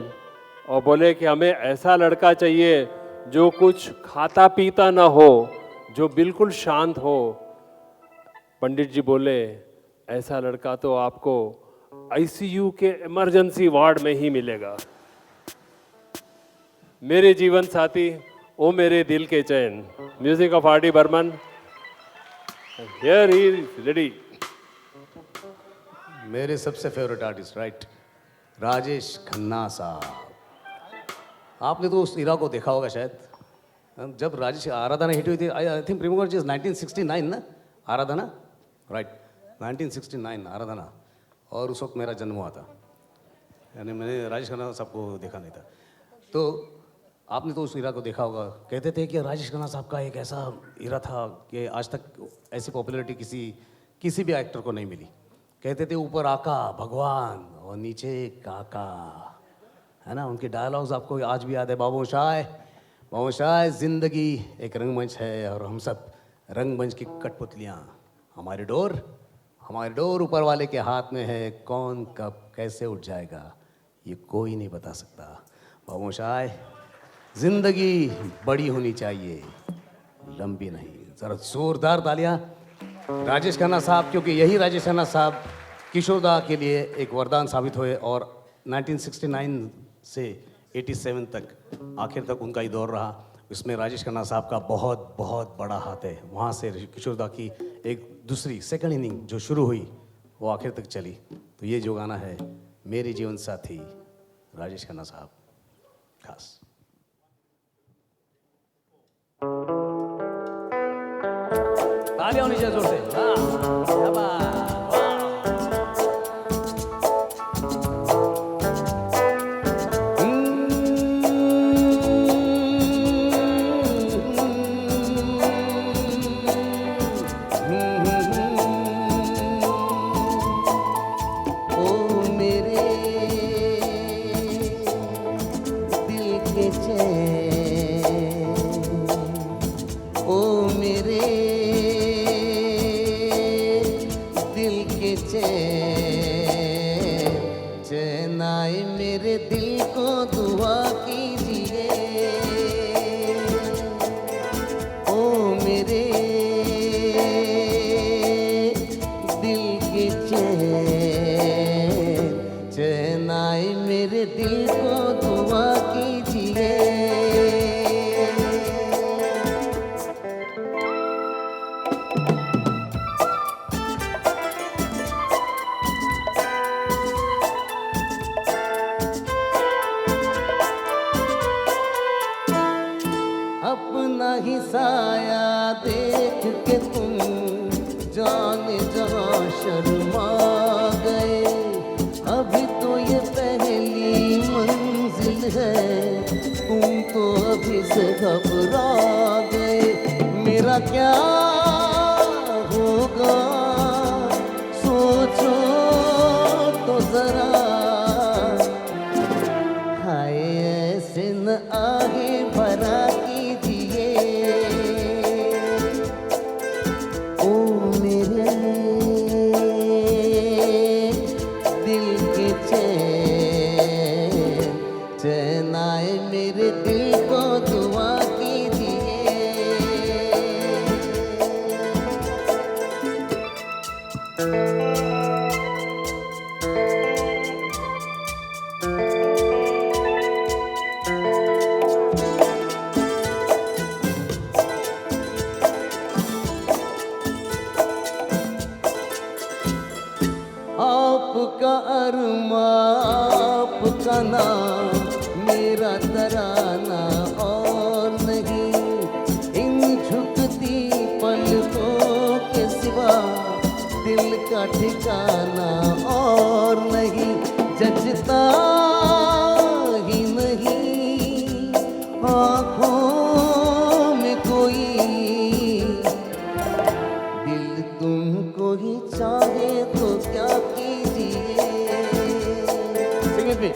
और बोले कि हमें ऐसा लड़का चाहिए जो कुछ खाता पीता ना हो, जो बिल्कुल शांत हो। पंडित जी बोले, ऐसा लड़का तो आपको आईसीयू के इमरजेंसी वार्ड में ही मिलेगा। मेरे जीवन साथी, ओ मेरे दिल के चैन, music of R D Burman. Here he is ready.
मेरे सबसे favourite artist, right, Rajesh Khanna साहब। आपने तो उस इरा को देखा होगा शायद, जब राजेश आराधना हिट हुई थी। आई थिंक प्रेमकुमार जी 1969 ना, आराधना, राइट, 1969 आराधना। और उस वक्त मेरा जन्म हुआ था, यानी मैंने राजेश खन्ना साहब को देखा नहीं था। तो आपने तो उस इरा को देखा होगा। कहते थे कि राजेश खन्ना साहब का एक ऐसा इरा था कि आज तक ऐसी पॉपुलैरिटी किसी भी एक्टर को नहीं मिली। कहते थे ऊपर आका भगवान और नीचे काका, है ना। उनके डायलॉग्स आपको आज भी याद है। बाबू शाह, जिंदगी एक रंगमंच है और हम सब रंगमंच की कठपुतलियाँ। हमारी डोर ऊपर वाले के हाथ में है, कौन कब कैसे उठ जाएगा ये कोई नहीं बता सकता। बाबू शाह, जिंदगी बड़ी होनी चाहिए, लंबी नहीं। जरा जोरदार तालियां राजेश खन्ना साहब, क्योंकि यही राजेश खन्ना साहब किशोरदा के लिए एक वरदान साबित हुए। और 1969 से 87 तक आखिर तक उनका ही दौर रहा। इसमें राजेश खन्ना साहब का बहुत बहुत बड़ा हाथ है। वहाँ से किशोरदा की एक दूसरी सेकंड इनिंग जो शुरू हुई वो आखिर तक चली। तो ये जो गाना है, मेरे जीवन साथी, राजेश खन्ना साहब खास। तालियां होनी चाहिए जोर से। क्या बात,
ओ मेरे दिल के चैन, ओ मेरे अपना ही साया देख के तुम जाने जहाँ शर्मा गए। अभी तो ये पहली मंजिल है, तुम तो अभी से घबरा गए। मेरा क्या होगा सोचो तो जरा, हाय ऐसे न आगे भरा कीजिए। ओ मेरे दिल के चैन, चैन आए मेरे दिल को दुआ कीजिए। आपका अरमा आपका नाम, मेरा तराना और नहीं। इन झुकती पलकों के सिवा दिल का ठिकाना और नहीं। जचता ही नहीं आँखों में कोई, दिल तुमको ही चाहे तो क्या कीजिए। Sing with me.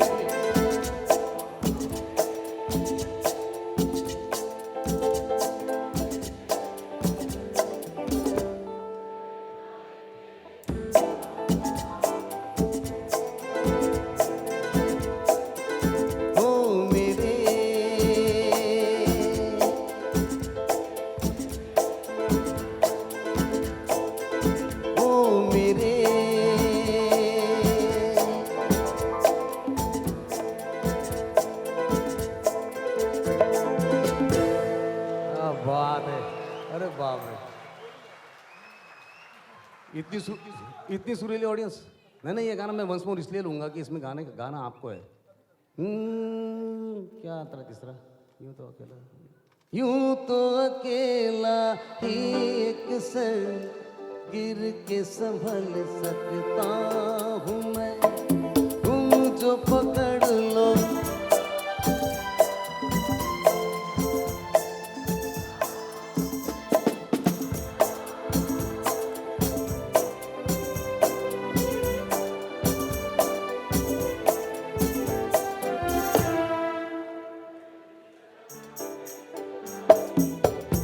ओ मेरे ओ मेरे क्या बात है, अरे बाप रे, इतनी सुरीली ऑडियंस। नहीं, ये गाना मैं वंस मोर इसलिए लूंगा कि इसमें गाना आपको है। क्या तरह किस तरह, यूं तो अकेला ही एक सर गिर के संभल सकता हूँ मैं, तुम जो पकड़ लो।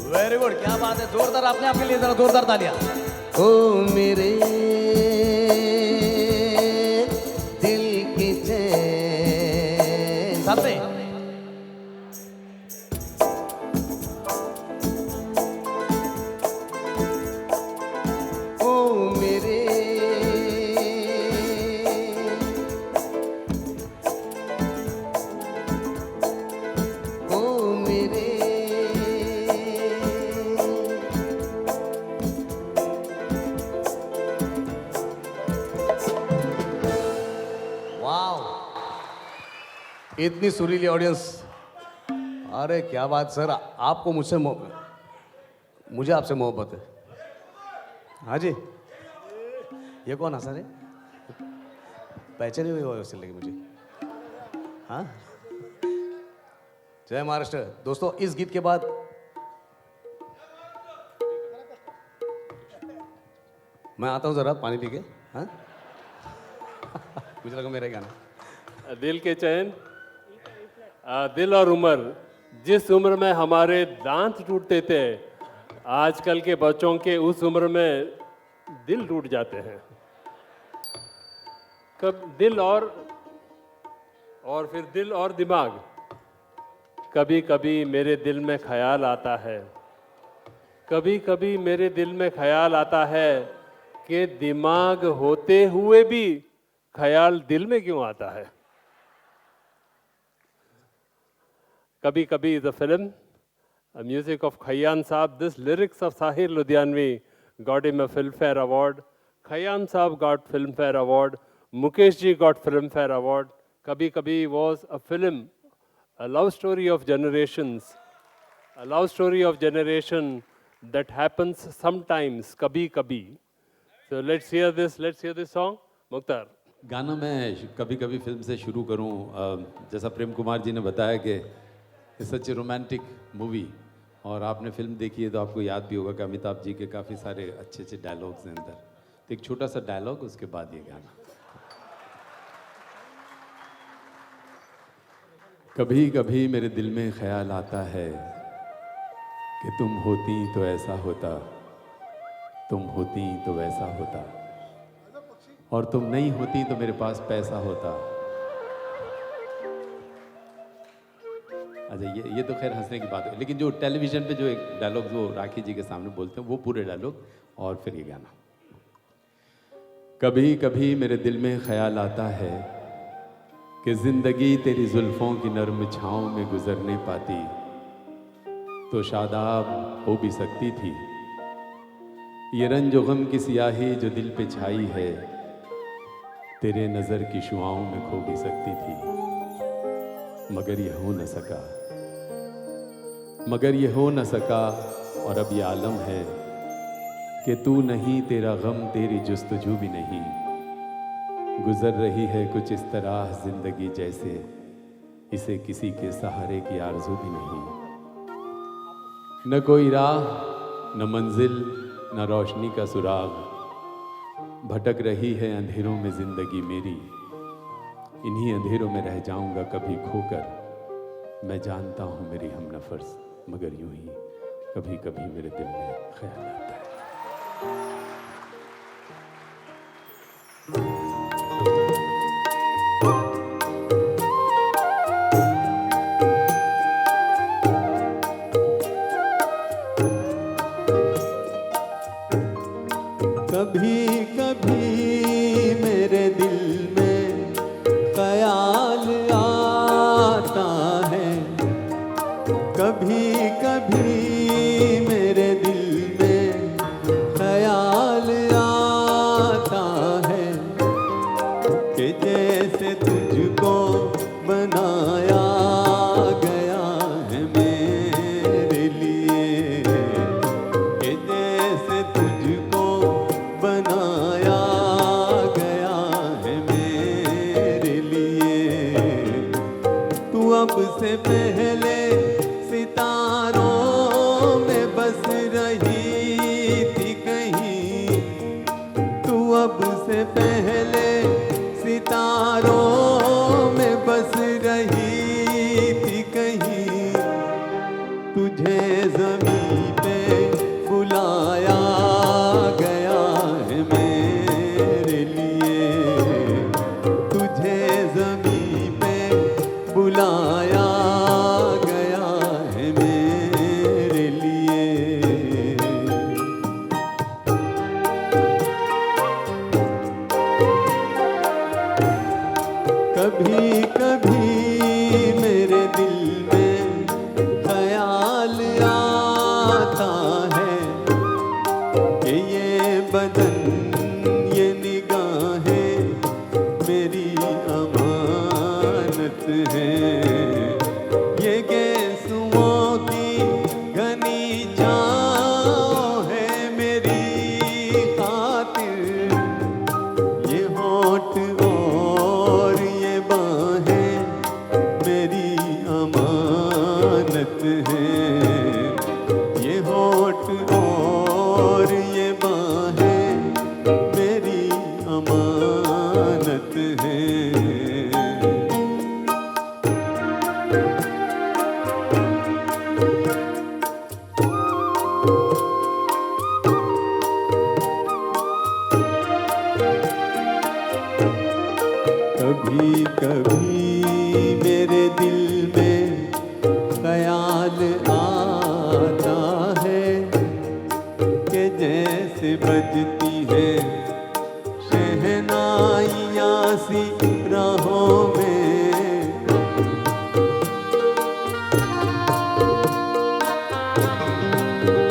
वेरी गुड, क्या बात है, जोरदार आपने आपके लिए जरा जोरदार तालियां। ओ मेरे दिल की चैन, साथ में ओ मेरे ओ मेरे इतनी सुरीली ऑडियंस, अरे क्या बात सर, आपको मुझसे मुझे आपसे मोहब्बत है। हाँ जी, ये कौन हंसा रे, पहचान हुई वैसे लगी मुझे। हाँ, जय महाराष्ट्र। दोस्तों, इस गीत के बाद मैं आता हूँ जरा पानी पी के। हाँ मुझे लगा मेरा ही गाना।
दिल के चैन, दिल और उम्र, जिस उम्र में हमारे दांत टूटते थे, आजकल के बच्चों के उस उम्र में दिल टूट जाते हैं। कब दिल और फिर दिल और दिमाग। कभी कभी मेरे दिल में ख्याल आता है, कभी कभी मेरे दिल में ख्याल आता है कि दिमाग होते हुए भी ख्याल दिल में क्यों आता है। कभी कभी the film, music of Khayan साहब, this lyrics of Sahir Ludhianvi got him a Filmfare Award. Khayyam Saab got Filmfare Award. Mukesh ji got Filmfare Award. Kabhi Kabhi was a film, a love story of generations. a love story of generation that happens sometimes, kabhi kabhi. So let's hear this song. Mukhtar.
गाना मैं कभी कभी film से शुरू करूं, जैसा प्रेम कुमार जी ने बताया कि it's such A romantic movie, और आपने फिल्म देखी है तो आपको याद भी होगा कि अमिताभ जी के काफ़ी सारे अच्छे अच्छे डायलॉग्स हैं अंदर। तो एक छोटा सा डायलॉग, उसके बाद ये गाना। कभी कभी मेरे दिल में ख्याल आता है कि तुम होती तो ऐसा होता, तुम होती तो वैसा होता, और तुम नहीं होती तो मेरे पास पैसा होता। अच्छा, ये तो खैर हंसने की बात है, लेकिन जो टेलीविजन पे जो एक डायलॉग वो राखी जी के सामने बोलते हैं, वो पूरे डायलॉग और फिर ये गाना। कभी कभी मेरे दिल में ख्याल आता है कि जिंदगी तेरी जुल्फों की नर्म छाँव में गुजरने पाती तो शादाब हो भी सकती थी। ये रंज गम की सियाही जो दिल पे छाई है तेरे नज़र की शुआओं में खो भी सकती थी, मगर ये हो न सका, मगर ये हो न सका। और अब ये आलम है कि तू नहीं, तेरा गम, तेरी जुस्तजू भी नहीं। गुजर रही है कुछ इस तरह जिंदगी जैसे इसे किसी के सहारे की आरज़ू भी नहीं। न कोई राह, न मंजिल, न रोशनी का सुराग, भटक रही है अंधेरों में जिंदगी मेरी। इन्हीं अंधेरों में रह जाऊंगा कभी खोकर, मैं जानता हूं मेरी हमनफर्स, मगर यूं ही कभी कभी मेरे दिल में ख्याल आता है। कभी कभी मेरे दिल में ख्याल आता है, कभी कभी मेरे दिल में ख्याल आता है कि जैसे तुझको बनाया गया है मेरे लिए, कि जैसे तुझको बनाया गया है मेरे लिए। तू अब से पहले सितारों में बस रही थी कहीं, तू अब से पहले सितारों में बस रही थी कहीं। तुझे ज़मीं पे बुलाया गया है मेरे लिए, तुझे ज़मीं पे बुलाया गया है मेरे लिए। कभी कभी मेरे दिल में ख्याल आता है कि ये बदन, ये निगाहें मेरी अमानत हैं। ये गेसुओं की घनी छाँव है मेरी खातिर, ये होठ और ये बाहें मेरी अमानत हैं। ये होठ और ये बाहें मेरी अमानत हैं। कभी कभी मेरे दिल में ख्याल आता है कि जैसे बजती है शहनाइयाँ सी राहों में,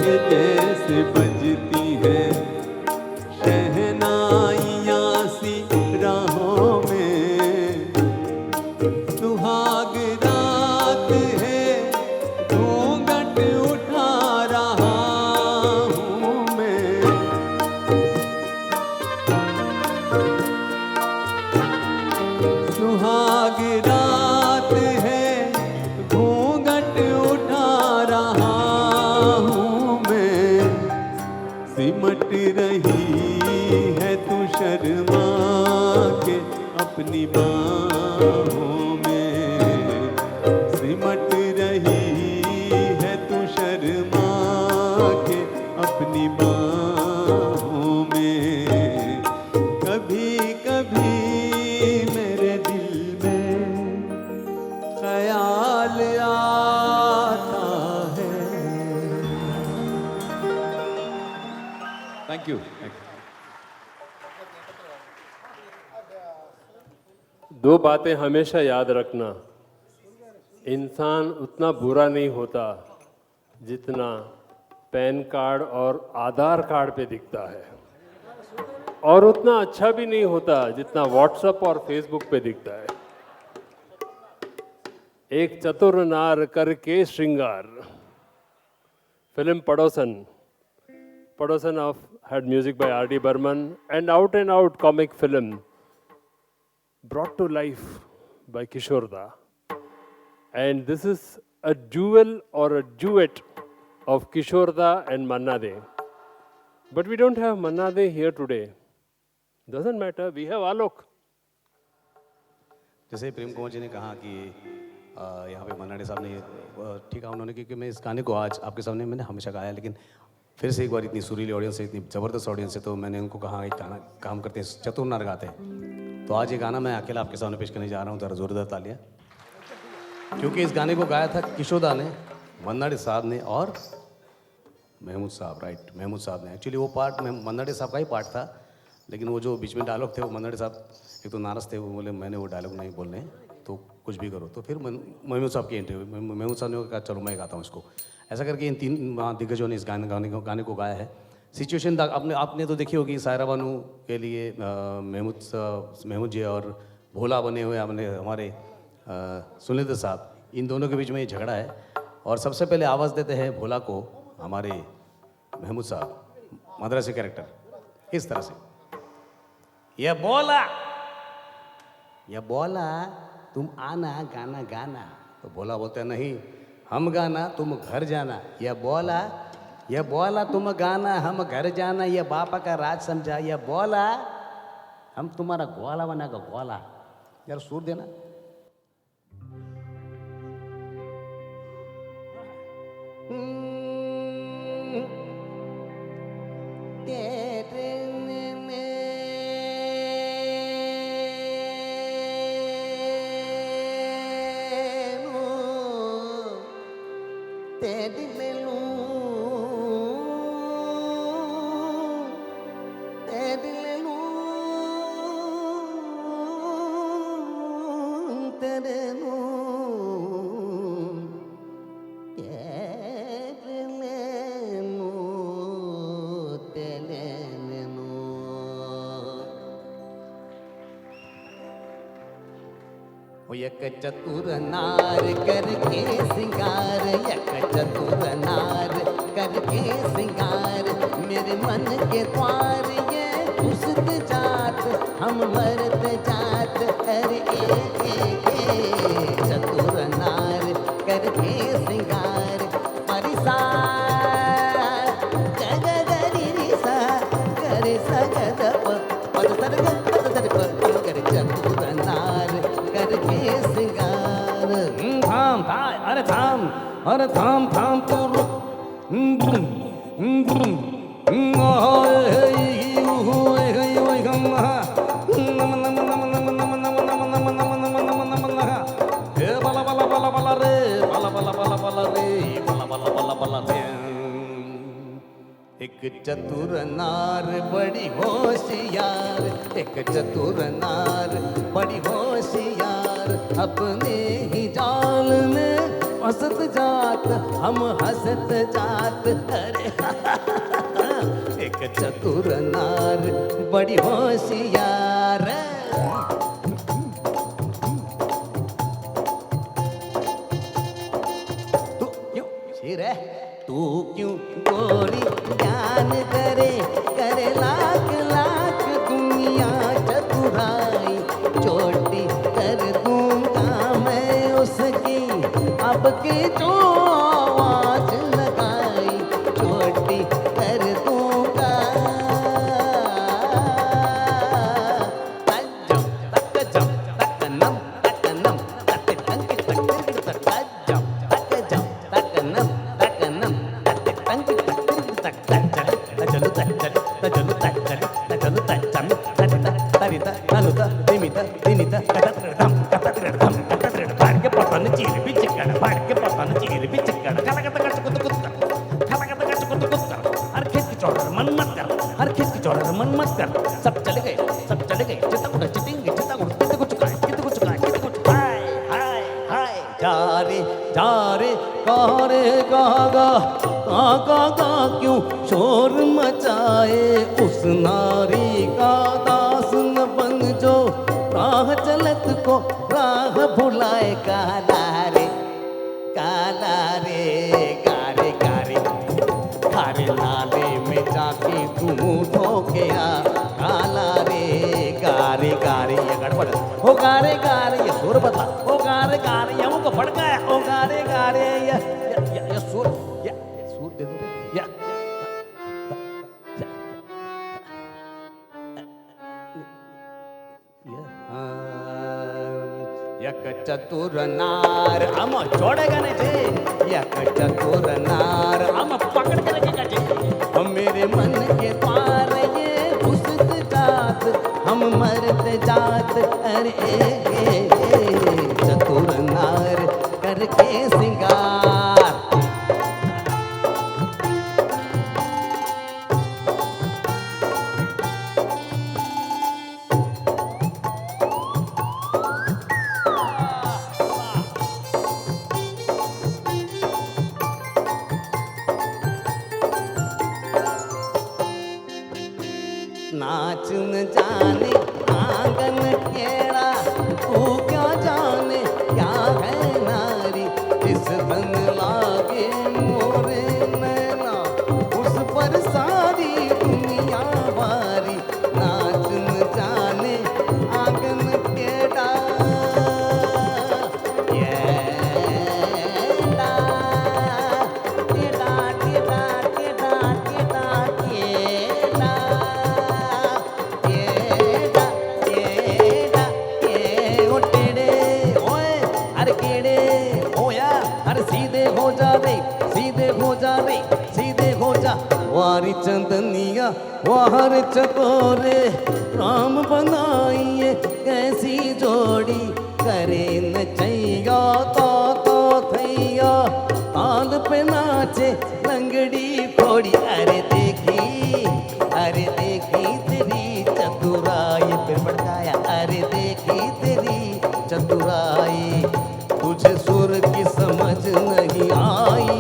कि जैसे बजती है शहनाइयाँ सी राहों में। सुहाग रात है, घूंघट सिमट रही है तू शर्मा के अपनी बाहों में, सिमट रही है तू शर्मा के अपनी बाहों में। कभी कभी मेरे दिल में ख्याल आता है। Thank you.
दो बातें हमेशा याद रखना, इंसान उतना बुरा नहीं होता जितना पैन कार्ड और आधार कार्ड पे दिखता है, और उतना अच्छा भी नहीं होता जितना व्हाट्सएप और फेसबुक पे दिखता है। एक चतुर नार करके श्रृंगार, फिल्म पड़ोसन of had music by R.D. Burman, and out comic film brought to life by Kishore Da. And this is a duel or a duet of Kishore Da and Manna De. But we don't have Manna De here today. Doesn't matter, we have Alok.
जैसे प्रेम कुमार जी ने कहा कि यहाँ पे मन्ना day साहब ने ठीक है उन्होंने, क्योंकि मैं इस गाने को आज आपके सामने मैंने हमेशा गाया, लेकिन फिर से एक बार इतनी सुरीली ऑडियंस है, इतनी ज़बरदस्त ऑडियंस है, तो मैंने उनको कहा एक गाना काम करते हैं, चतुर नार गाते हैं। तो आज ये गाना मैं अकेला आपके सामने पेश करने जा रहा हूँ, ज़रा जोरदार तालियाँ, क्योंकि इस गाने को गाया था किशोर दा ने, मन्ना डे साहब ने और महमूद साहब, राइट, महमूद साहब ने। एक्चुअली वो पार्ट मन्ना डे साहब का ही पार्ट था, लेकिन वो जो बीच में डायलॉग थे वो मन्ना डे साहब एक तो नाराज़ थे, वो बोले मैंने वो डायलॉग नहीं बोलने, तो कुछ भी करो। तो फिर महमूद साहब की एंट्री, महमूद साहब ने कहा चलो मैं गाता हूँ इसको। ऐसा करके इन तीन दिग्गजों ने इस गाने को गाया है। सिचुएशन आपने तो देखी होगी, सायरा बानू के लिए महमूद जी और भोला बने हुए हमारे सुनील साहब, इन दोनों के बीच में ये झगड़ा है। और सबसे पहले आवाज़ देते हैं भोला को हमारे महमूद साहब, मद्रासी कैरेक्टर, इस तरह से, ये बोला तुम आना गाना गाना। तो भोला बोलते हैं नहीं, हम गाना तुम घर जाना। ये बोला तुम गाना हम घर जाना, ये बापा का राज समझा। ये बोला हम तुम्हारा ग्वाला बनेगा, ग्वाला। यार सुर देना। एक चतुर नार करके सिंगार, एक चतुर नार करके सिंगार, मेरे मन के द्वार ये घुसत जात, हम मरत जात। अरे चतुर नार करके सिंगार, परिसार जग गरी सा करे सगदप पद सरग कर चतुर नार करके सिंगार। अरे थाम तो एक चतुर नार बड़ी होशियार, एक चतुर नार बड़ी होशियार, अपने ही जाल में हंसत जात, हम हंसत जात। अरे एक चतुर नार बड़ी होशियार। तू क्यों शेर है, तू क्यों गोरी ज्ञान करे, करे लाख लाख दुनिया चतुराई, चोटी कर दूंगा मैं उसकी अब की जो आवाज लगाई, चोटी कर दूंगा
తజలు తచ్చలి తజలు తచ్చలి తజలు తచ్చమి తరిత తరిత తనుత తిమిత తినిత కటత్రడం కటత్రడం కటత్రడం బాడికి పట్టను చీరిపి చిక్కడ బాడికి పట్టను చీరిపి చిక్కడ కలగత కట్టుకుతు కుత్త కలగత కట్టుకుతు కుత్త हर खेत की चौड़र मन मत कर हर खेत की चौड़र मन मत कर सब चले गए चिता को चिटिंगे चिता को कितने को चुका है कितने को चुका है कितने को चुका है हाय हाय जा रे गागा गा क्यों शोर मचाए उस नारी का दास न बन जो राह चलत को राह भुलाए काला रे गारे गारे खारे नाले में जाके तुम धो गया काला रे गारे ये गड़बड़ हो गारे ये सुर बदला हो गारे ये मुझको भड़काया हो गारे ये सुर दे दो यक चतुर नार हम छोड़ेगा नहीं थे यक चतुर नार हम पकड़ के रखेगा जी हम मेरे मन के पार ये घुसत जात हम मरते जात अरे चतुर नार करके सिंगार नाच न जाने आंगन केड़ा तू क्या जाने क्या है नारी इस धन लागे मोरे नैना उस पर सारी दुनिया वारी नाच न जाने आंगन केड़ा सीधे हो जा वारी चंदनिया वार चकोरे राम बनाइए कैसी जोड़ी करे न चैया तो थैया ताल पे नाचे लंगड़ी फोड़ी अरे देखी तेरी चतुराई फिर भड़काया अरे देखी तेरी चतुराई तुझे सुर की समझ नहीं आई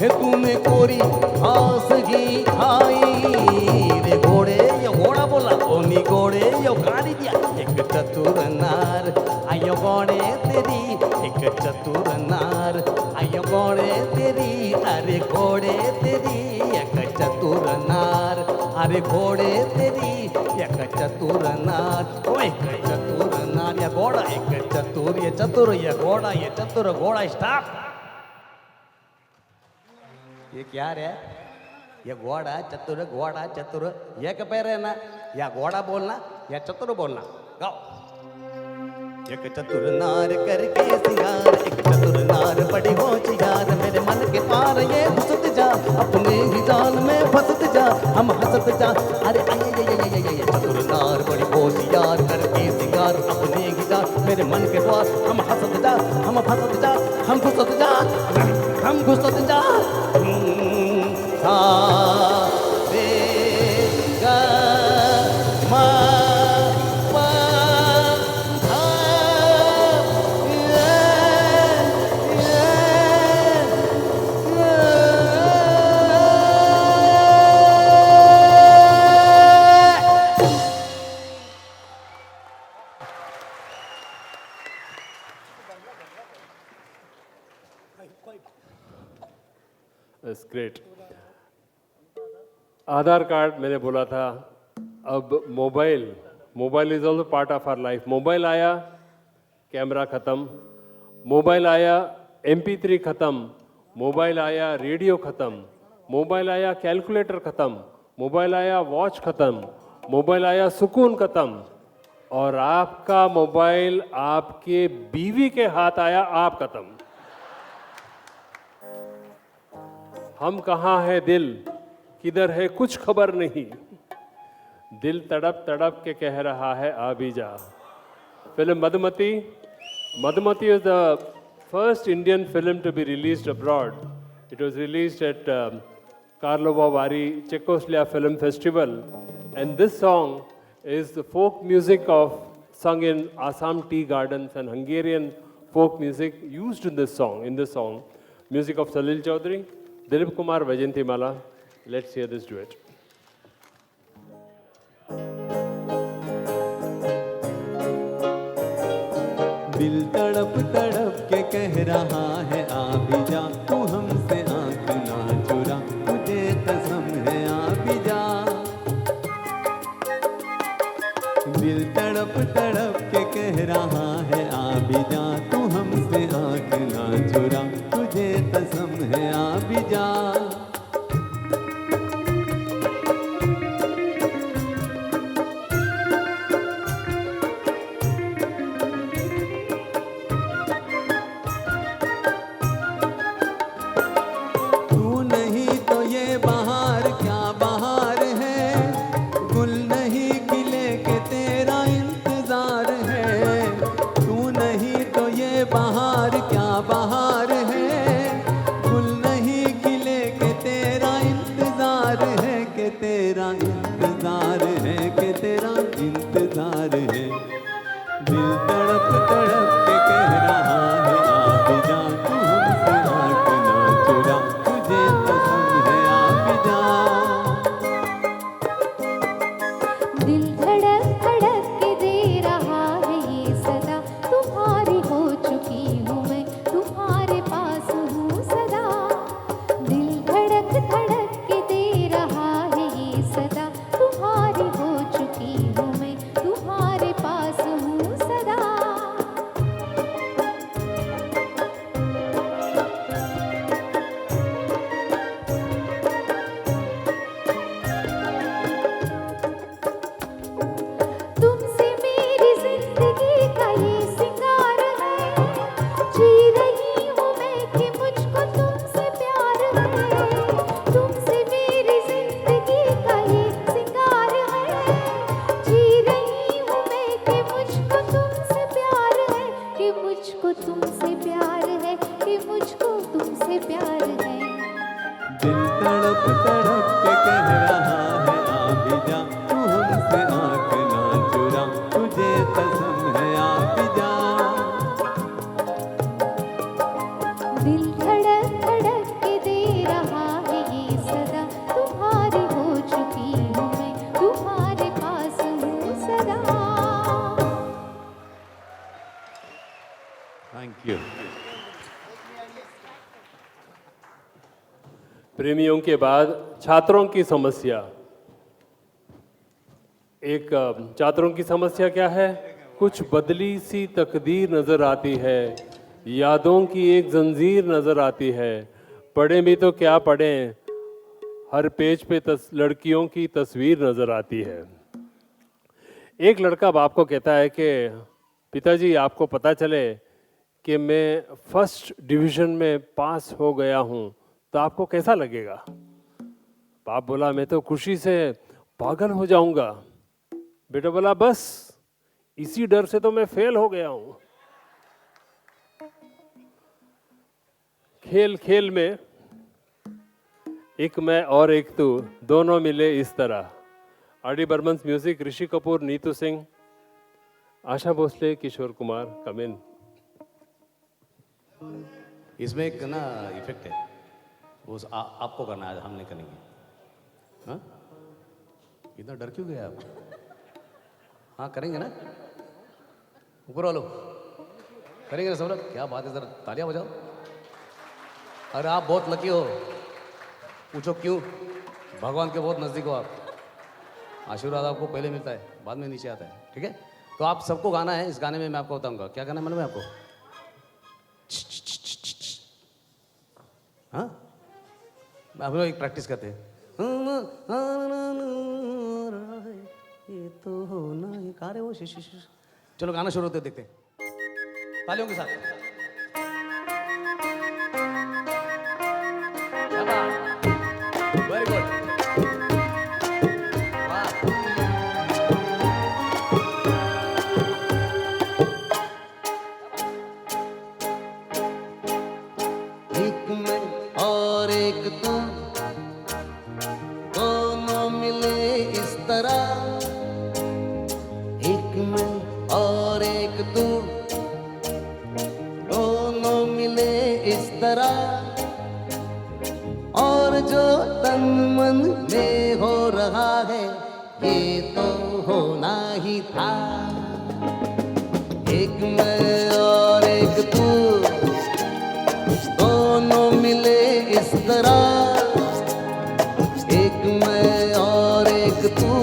है तूने कोरी घास ही खाई रे घोड़े ये घोड़ा बोला ओनी घोड़े ये गाड़ी दिया एक चतुर नार आयो घोड़े तेरी एक चतुर नार आयो घोड़े तेरी अरे घोड़े तेरी एक चतुर नार अरे घोड़े तेरी एक चतुर नार ओ एक चतुर नार या घोड़ा एक चतुर ये घोड़ा ये चतुर घोड़ा स्टॉप ये क्या रे ये घोड़ा चतुर एक पैर है ना या घोड़ा बोलना या चतुर बोलना गाओ एक चतुर नार करके सिंगार एक चतुर नार बड़ी होशियार मेरे मन के पार ये घुसत जा अपने ही जाल में फंसत जा हम हंसत जा अरे ये चतुर नार बड़ी होशियार करके सिंगार अपने ही जाल मेरे मन के द्वार हम हंसत जा हम फंसत जा हम घुसत जा सा रे गा मा पा धा
That's great. आधार कार्ड मैंने बोला था अब mobile is also part of our life mobile आया कैमरा ख़त्म मोबाइल आया MP3 ख़त्म मोबाइल आया रेडियो ख़त्म मोबाइल आया कैलकुलेटर ख़त्म मोबाइल आया वॉच ख़त्म मोबाइल आया सुकून ख़त्म और आपका मोबाइल आपके बीवी के हाथ आया आप ख़त्म हम कहाँ है दिल किधर है कुछ खबर नहीं, दिल तड़प तड़प के कह रहा है आ भी जा. Film Madhumati. Madhumati is the first Indian film to be released abroad. It was released at Karlova Vari Czechoslovakia Film Festival. And this song is the folk music sung in Assam tea gardens and Hungarian folk music used in this song. Music of Salil Chaudhary, Dilip Kumar, Vajanti Mala. Let's hear this duet.
दिल तड़प तड़प के कह रहा है आ भी जा, तू हमसे आंख ना चुरा, मुझे कसम है आ भी जा. दिल तड़प तड़प के कह रहा है आ भी जा, तू हमसे आंख ना चुरा, तुझे कसम है आ भी जा. तू नहीं तो ये बहार क्या बहार है, गुल नहीं खिले के तेरा इंतजार है. तू नहीं तो ये बहार क्या बहार है, गुल नहीं खिले के तेरा इंतजार है, के तेरा इंतजार है, के तेरा इंतजार है. दिल तड़प तड़प के कह रहा है आ भी जा, तू हमसे आंख ना चुरा, तुझे कसम है आ भी जा.
दिल धड़क धड़क के दे रहा है ये सदा, तुम्हारी हो चुकी हूँ मैं, तुम्हारे पास हूँ सदा. दिल धड़क धड़क के दे रहा है ये सदा, तुम्हारी हो चुकी हूँ मैं, तुम्हारे पास हूँ सदा. तुमसे मेरी जिंदगी का ये सिंगार है, जी रही हूँ मैं कि मुझको तुमसे प्यार है. तुमसे मेरी जिंदगी का ये सिंगार है, जी रही हूँ मैं कि मुझको तुमसे प्यार है, कि मुझको तुमसे प्यार है, कि मुझको तुमसे प्यार है.
दिल तड़प तड़प के कह रहा है आ भी जा, तू हमसे आंख ना चुरा, तुझे कसम है आ भी जा.
दिल धड़क धड़क के दे रहा है ये सदा, तुम्हारी हो चुकी हूँ मैं, तुम्हारे पास हूँ सदा.
Thank you.
प्रेमियों के बाद छात्रों की समस्या. एक छात्रों की समस्या क्या है? कुछ बदली सी तकदीर नजर आती है, यादों की एक जंजीर नजर आती है, पढ़े भी तो क्या पढ़ें, हर पेज पे लड़कियों की तस्वीर नजर आती है. एक लड़का बाप को कहता है कि पिताजी आपको पता चले कि मैं फर्स्ट डिवीज़न में पास हो गया हूँ तो आपको कैसा लगेगा? बाप बोला मैं तो खुशी से पागल हो जाऊंगा. बेटा बोला बस इसी डर से तो मैं फेल हो गया हूं. खेल खेल में एक मैं और एक तू, दोनों मिले इस तरह. R D Burman's music, Rishi Kapoor, Neetu Singh, Asha Bhosle, Kishore Kumar. कम इन.
इसमें एक ना इफेक्ट है, वो आपको करना है, हम नहीं करेंगे. हाँ, इतना डर क्यों गया आप? हाँ करेंगे ना, ऊपर वालों करेंगे ना सब लोग. क्या बात है, जरा तालियां बजाओ. अरे आप बहुत लकी हो. पूछो क्यों? भगवान के बहुत नजदीक हो आप. आशीर्वाद आपको पहले मिलता है, बाद में नीचे आता है. ठीक है, तो आप सबको गाना है. इस गाने में मैं आपको बताऊंगा क्या गाना है, मालूम है आपको? हाँ, हम लोग एक प्रैक्टिस करते हैं. ये तो होना है. कहाँ रे वो शिश. चलो गाना शुरू होते देखते हैं, तालियों के साथ. Very good.
मन में हो रहा है ये तो होना ही था। एक मैं और एक तू, दोनों मिले इस तरह। एक मैं और एक तू,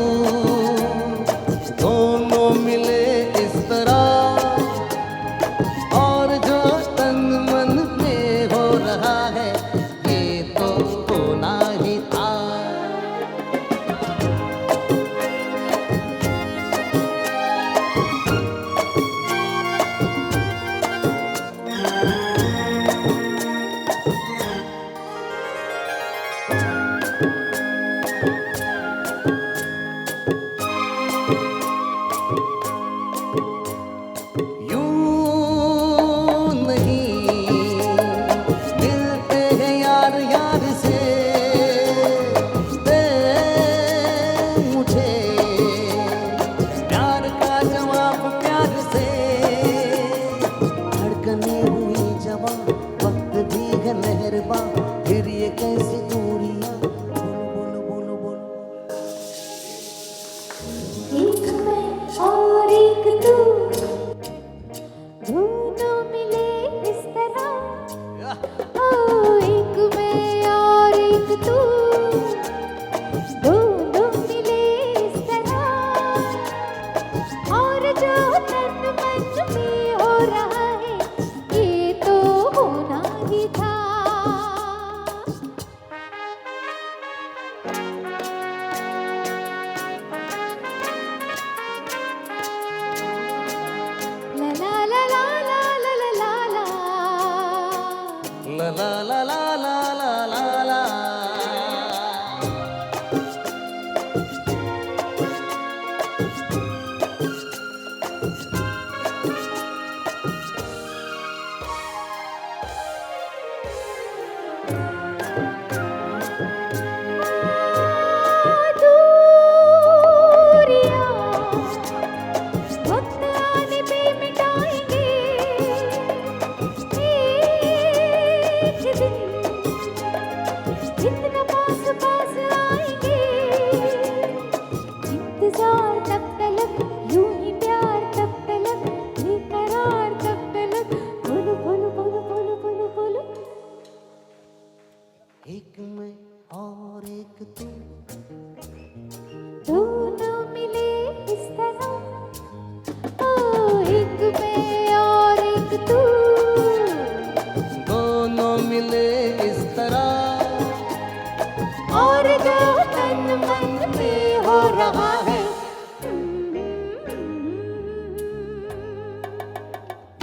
दोनों मिले इस तरह। और जो तन मन में हो रहा है ये तो होना ही था। फिर ये कैसी दूरियां, बोलो बोलो बोलो बोलो।
एक मैं और एक तू, दोनों मिले इस तरह। ओ एक मैं और एक तू, दोनों मिले इस तरह। और जो तन मन में हो रहा है ये तो होना ही था। La la la la la la la la la.
La la la la la la la la.
वक्त आने पे मिटाएंगे एक दिन, जितना पास पास आएंगे। इंतजार तब तलक, यूं ही प्यार तब तलक, बेकरार तब तलक। बोलो बोलो बोलो बोलो बोलो बोलो।
एक मैं और एक तू,
दोनों मिले इस तरह। ओ एक मैं और एक तू,
दोनों मिले इस तरह।
और जो तन मन में हो रहा है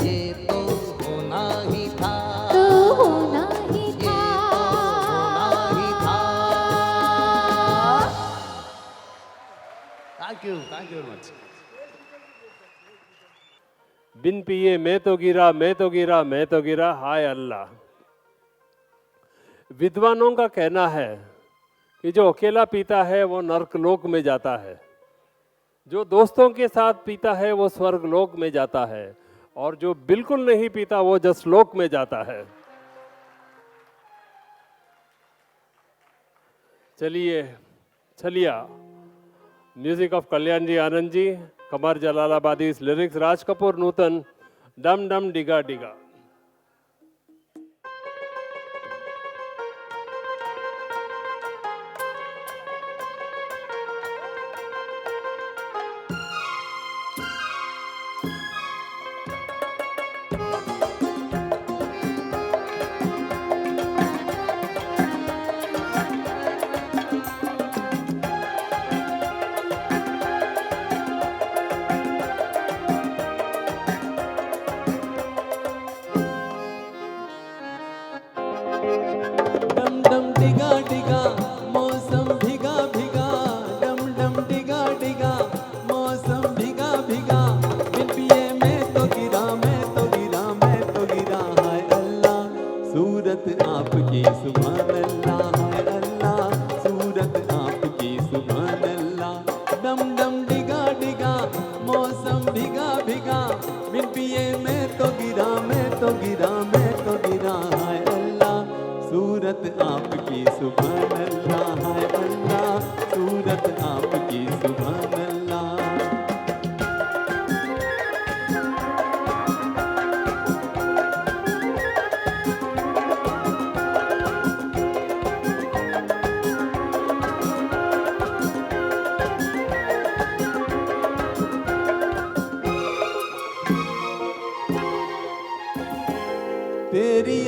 ये तो होना ही था।
तो होना ही
ये
था।
तो होना ही था। Thank you very much.
बिन पिए मैं तो गिरा, मैं तो गिरा, मैं तो गिरा, हाय अल्लाह। विद्वानों का कहना है कि जो अकेला पीता है वो नर्कलोक में जाता है, जो दोस्तों के साथ पीता है वो स्वर्गलोक में जाता है, और जो बिल्कुल नहीं पीता वो जसलोक में जाता है। चलिए Chhalia, music of Kalyan ji Anand ji, Qamar Jalalabadi, lyrics Raj Kapoor Nutan, Dum Dum डिगा डिगा।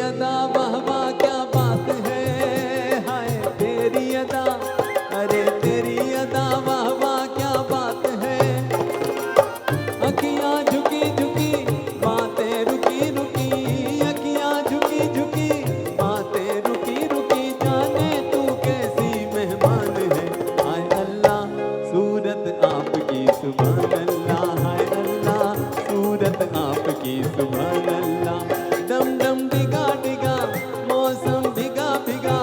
अदा वाह वाह क्या बात है, हाय तेरी अदा, अरे तेरी अदा वाह वाह क्या बात है। अखियाँ झुकी झुकी बातें रुकी रुकी, अखियाँ झुकी झुकी बातें रुकी रुकी, जाने तू कैसी मेहमान है। हाय अल्लाह सूरत आपकी सुभान अल्लाह, हाय अल्लाह सूरत आपकी सुभान अल्लाह। डम डम डिगा डिगा मौसम भिगा भिगा,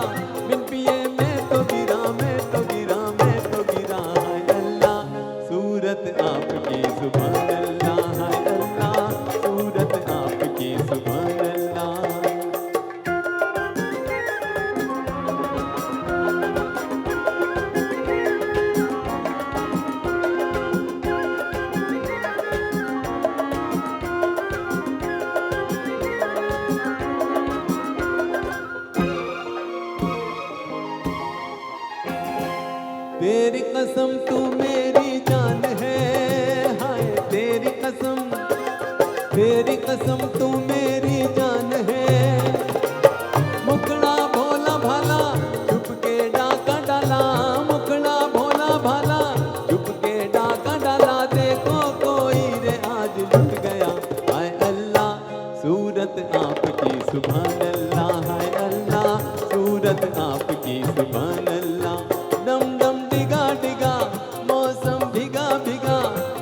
बिन पिए मैं तो गिरा मैं तो गिरा मैं तो गिरा। हाय अल्लाह सूरत आपकी सुभान अल्लाह, हाय अल्लाह सूरत आपकी सुभान अल्लाह। तेरी कसम तू मेरी जान है, हाय तेरी कसम तू मेरी जान है। मुखड़ा भोला भाला चुप के डाका डाला, मुखड़ा भोला भाला चुप के डाका डाला, देखो कोई रे आज लुट गया। हाय अल्लाह सूरत आपकी सुभान अल्लाह, हाय अल्लाह सूरत आपकी सुभान अल्लाह। डम डम डिगा डिगा मौसम भिगा भिगा,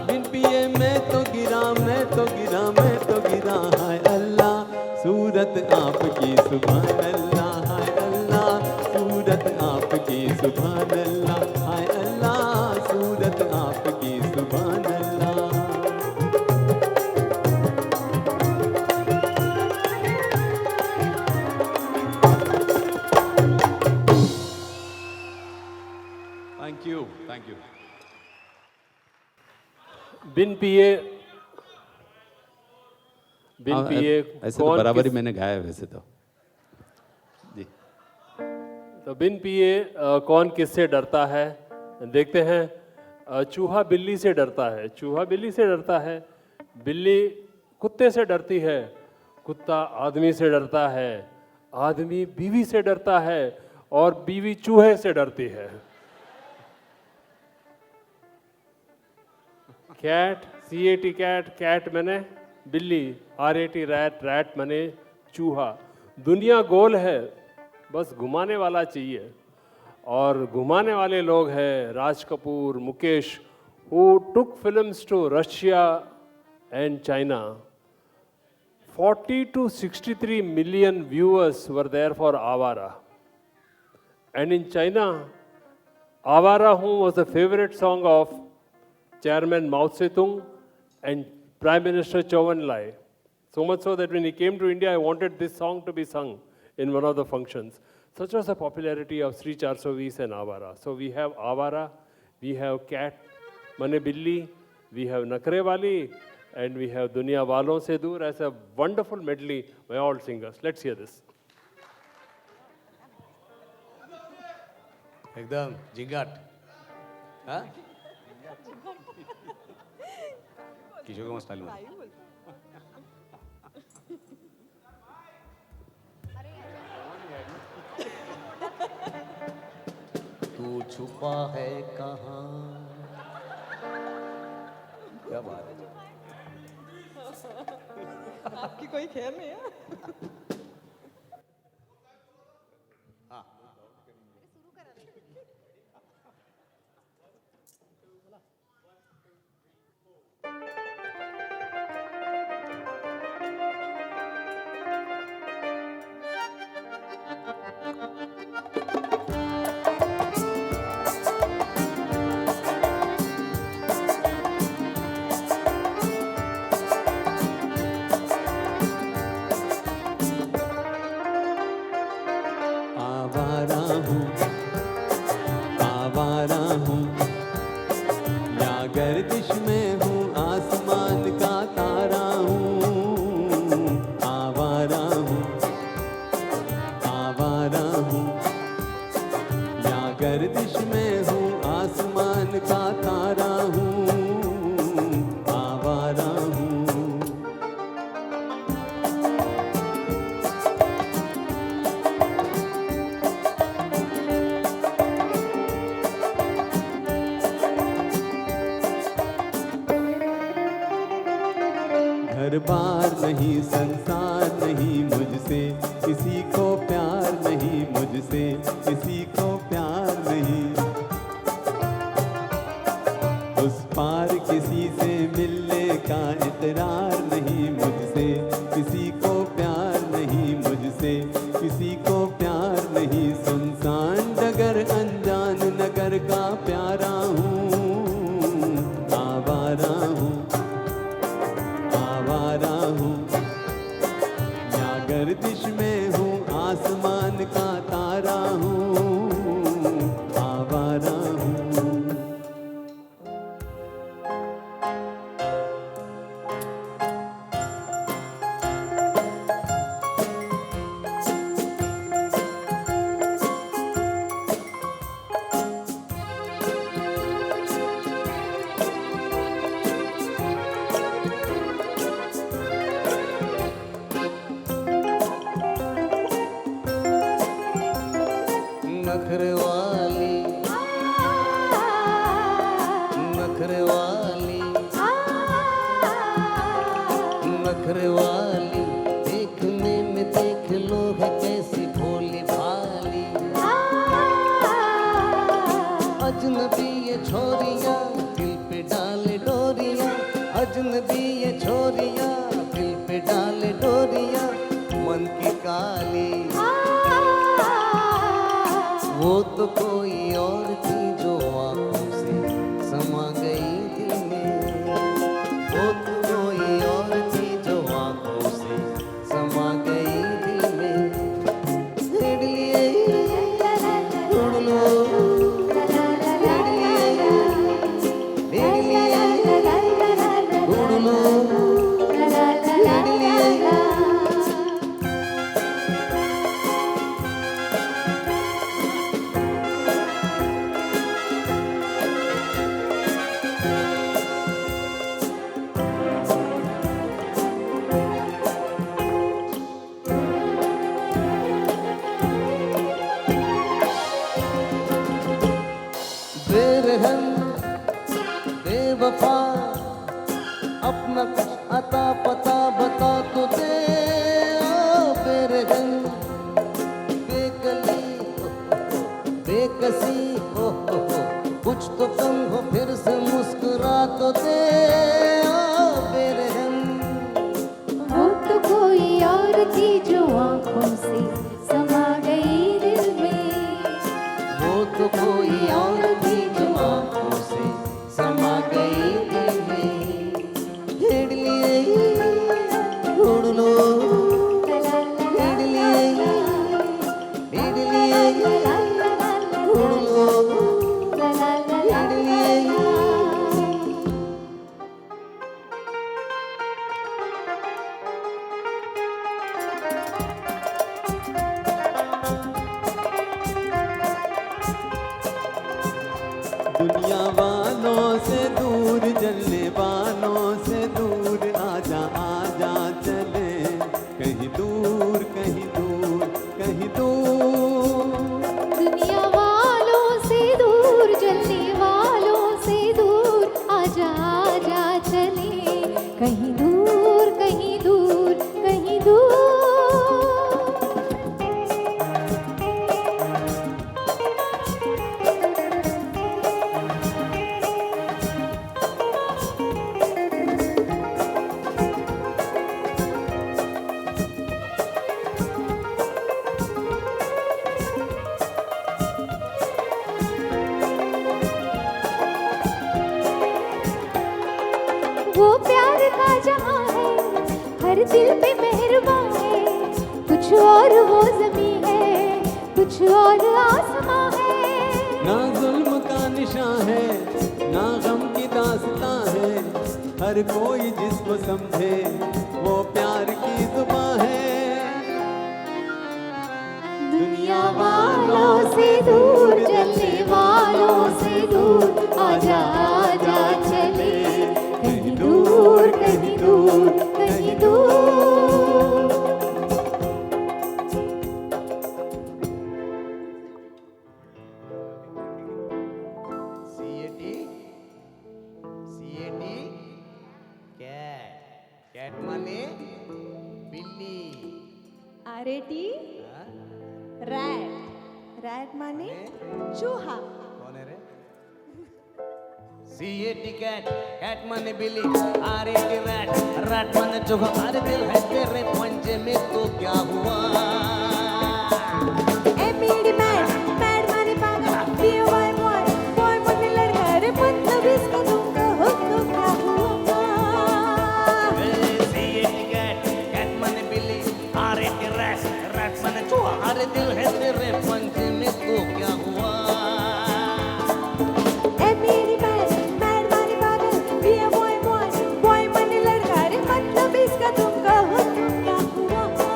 बिन पिए मैं तो गिरा मैं तो गिरा मैं तो गिरा। हाय अल्लाह सूरत आपकी सुभान अल्लाह, हाय अल्लाह सूरत आपकी सुभान अल्लाह, हाय अल्लाह सूरत आपकी सुभान अल्लाह।
Thank you thank you.
बिन पिए
ऐसे तो
कौन
बराबरी मैंने गाया है वैसे तो जी।
तो बिन पिए कौन किससे डरता है, देखते हैं। चूहा बिल्ली से डरता है, चूहा बिल्ली से डरता है, बिल्ली कुत्ते से डरती है, कुत्ता आदमी से डरता है, आदमी बीवी से डरता है और बीवी चूहे से डरती है। कैट CAT कैट, कैट मैंने बिल्ली, RAT रैट, रैट मैंने चूहा। दुनिया गोल है, बस घुमाने वाला चाहिए, और घुमाने वाले लोग हैं Raj Kapoor, Mukesh, who took films to Russia and China. 40 to 63 million viewers were there for Avara. And in China, Avara Hoon was the favorite song of Chairman Mao Zedong and Prime Minister Zhou Enlai. So much so that when he came to India, I wanted this song to be sung in one of the functions. Such was the popularity of Sri 420 and Avara. So we have Avara, we have Cat, Mane Billi, we have Nakre Wali, and we have Dunia Walon Se Dur as a wonderful medley by all singers. Let's hear this.
एकदम जिंगाट। हाँ Kishore Kumar style में।
तू छुपा है कहाँ,
क्या बात है।
आपकी कोई खैर नहीं है।
गर्दिश में हूँ, आसमान का तारा हूँ, आवारा हूँ, आवारा हूँ। या गर्दिश में हूँ, आसमान का तारा हूँ, आवारा हूँ। घर बार नहीं, संसार नहीं मुझसे, किसी को प्यार नहीं मुझसे, किसी को प्यार नहीं। उस पार किसी से मिलने का इकरार नहीं मुझसे, किसी को प्यार नहीं मुझसे, किसी को प्यार नहीं। सुनसान डगर अनजान नगर का प्यारा हूँ, आवारा हूँ, आवारा हूँ। या गर्दिश में हूँ, आसमान का तारा हूँ, आवारा हूँ।
नखरे वाली, नखरे वाली, नखरे वाली, देखने में देख लो है कैसी भोली भाली। अजनबी ये छोरियां दिल पे डाले डोरियां, अजनबी ये छोरियां दिल पे डाले डोरियां, मन की काली। वो तो कोई और थी जो आंखों से समा गई दिल में, वो तो कोई और थी जो आंखों से समा गई दिल में। तेरे लिए उड़ लो, तेरे लिए उड़ लो, तेरे लिए। बेरहम बेवफा अपना कुछ अता पता बता तो दे। ओ बेरहम बेकली बेकसी, हो कुछ तो कम हो फिर से मुस्कुरा तो दे। ओ बेरहम
वो तो कोई और थी जो आंखों से समा गई दिल में,
वो तो कोई और थी जो आंखों से समा गई दिल में। तेरे लिए उड़ लो, तेरे लिए, तेरे लिए उड़ लो, तेरे लिए।
दुनिया वालों से दूर, जलने वालों से दूर, आजा आजा चले कहीं दूर, कहीं दूर, कहीं दूर।
दुनिया वालों से दूर, जलने वालों से दूर, आजा आजा चले कहीं दूर, कहीं दूर, कहीं दूर। वो प्यार का जहां है, हर दिल पे मेहरबान है, कुछ और वो ज़मीं है, कुछ और आसमां है।
ना जुल्म का निशान है, ना गम की दास्तां है, हर कोई जिसको समझे वो प्यार की जुबां है।
दुनिया वालों से दूर, जलने वालों से दूर, आजा आजा चले कहीं दूर, कहीं दूर, कहीं दूर।
CAT, CAT, कैट मान
RAT रैट रैट माने चूहा
कौन है रे?
CAT कैट कैट माने बिल्ली RAT रैट रैट माने चूहा अरे दिल है तेरे पंजे में तो क्या हुआ
MAD मैड मैड माने पागल BOY बॉय बॉय माने लड़का अरे मतलब इसका तुमको हो तो क्या हुआ
CAT कैट कैट माने बिल्ली RAT रैट रैट माने चूहा अरे दिल है तेरे पंजे में तो क्या हुआ
MAD मैड माने पागल BOY बॉय बॉय माने लड़का अरे मतलब इसका तुमको हो तो क्या हुआ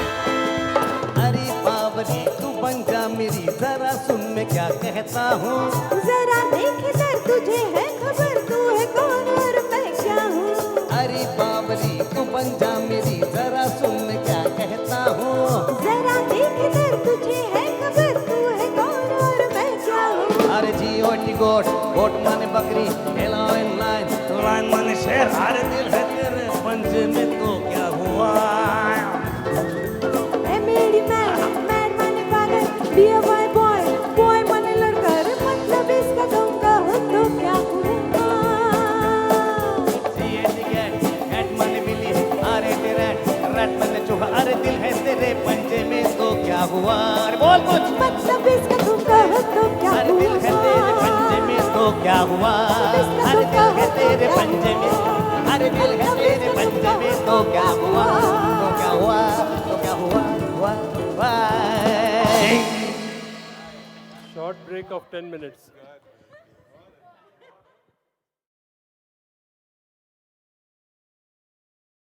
अरे बाबरी तू बन जा मेरी जरा सुन मैं क्या कहता हूँ
जरा देख इधर तुझे है खबर तू है कौन और मैं क्या हूँ
अरे बाबरी तू बन जा मेरी जरा सुन मैं क्या कहता हूँ
जरा देख इधर तुझे है खबर तू है कौन और मैं क्या हूँ
अरे GOT गोट गोट माने बकरी हेलो इन लाइन लाइन माने शेर अरे दिल है तेरे पंजे में तो क्या हुआ
MAD मैड माने पागल BOY बॉय बॉय माने लड़का रे मतलब इसका तुमका हो तो क्या हुआ
CAT कैट कैट माने बिल्ली RAT रैट रैट माने चूहा अरे दिल है तेरे पंजे में तो क्या हुआ अरे बोल कुछ
मतलब इसका तुमका हो तो क्या
अरे दिल है तेरे पंजे में तो क्या हुआ अरे दिल है तेरे पंजे में अरे दिल है तेरे पंजे में तो क्या हुआ तो क्या हुआ तो क्या हुआ हुआ
Short break of 10 minutes.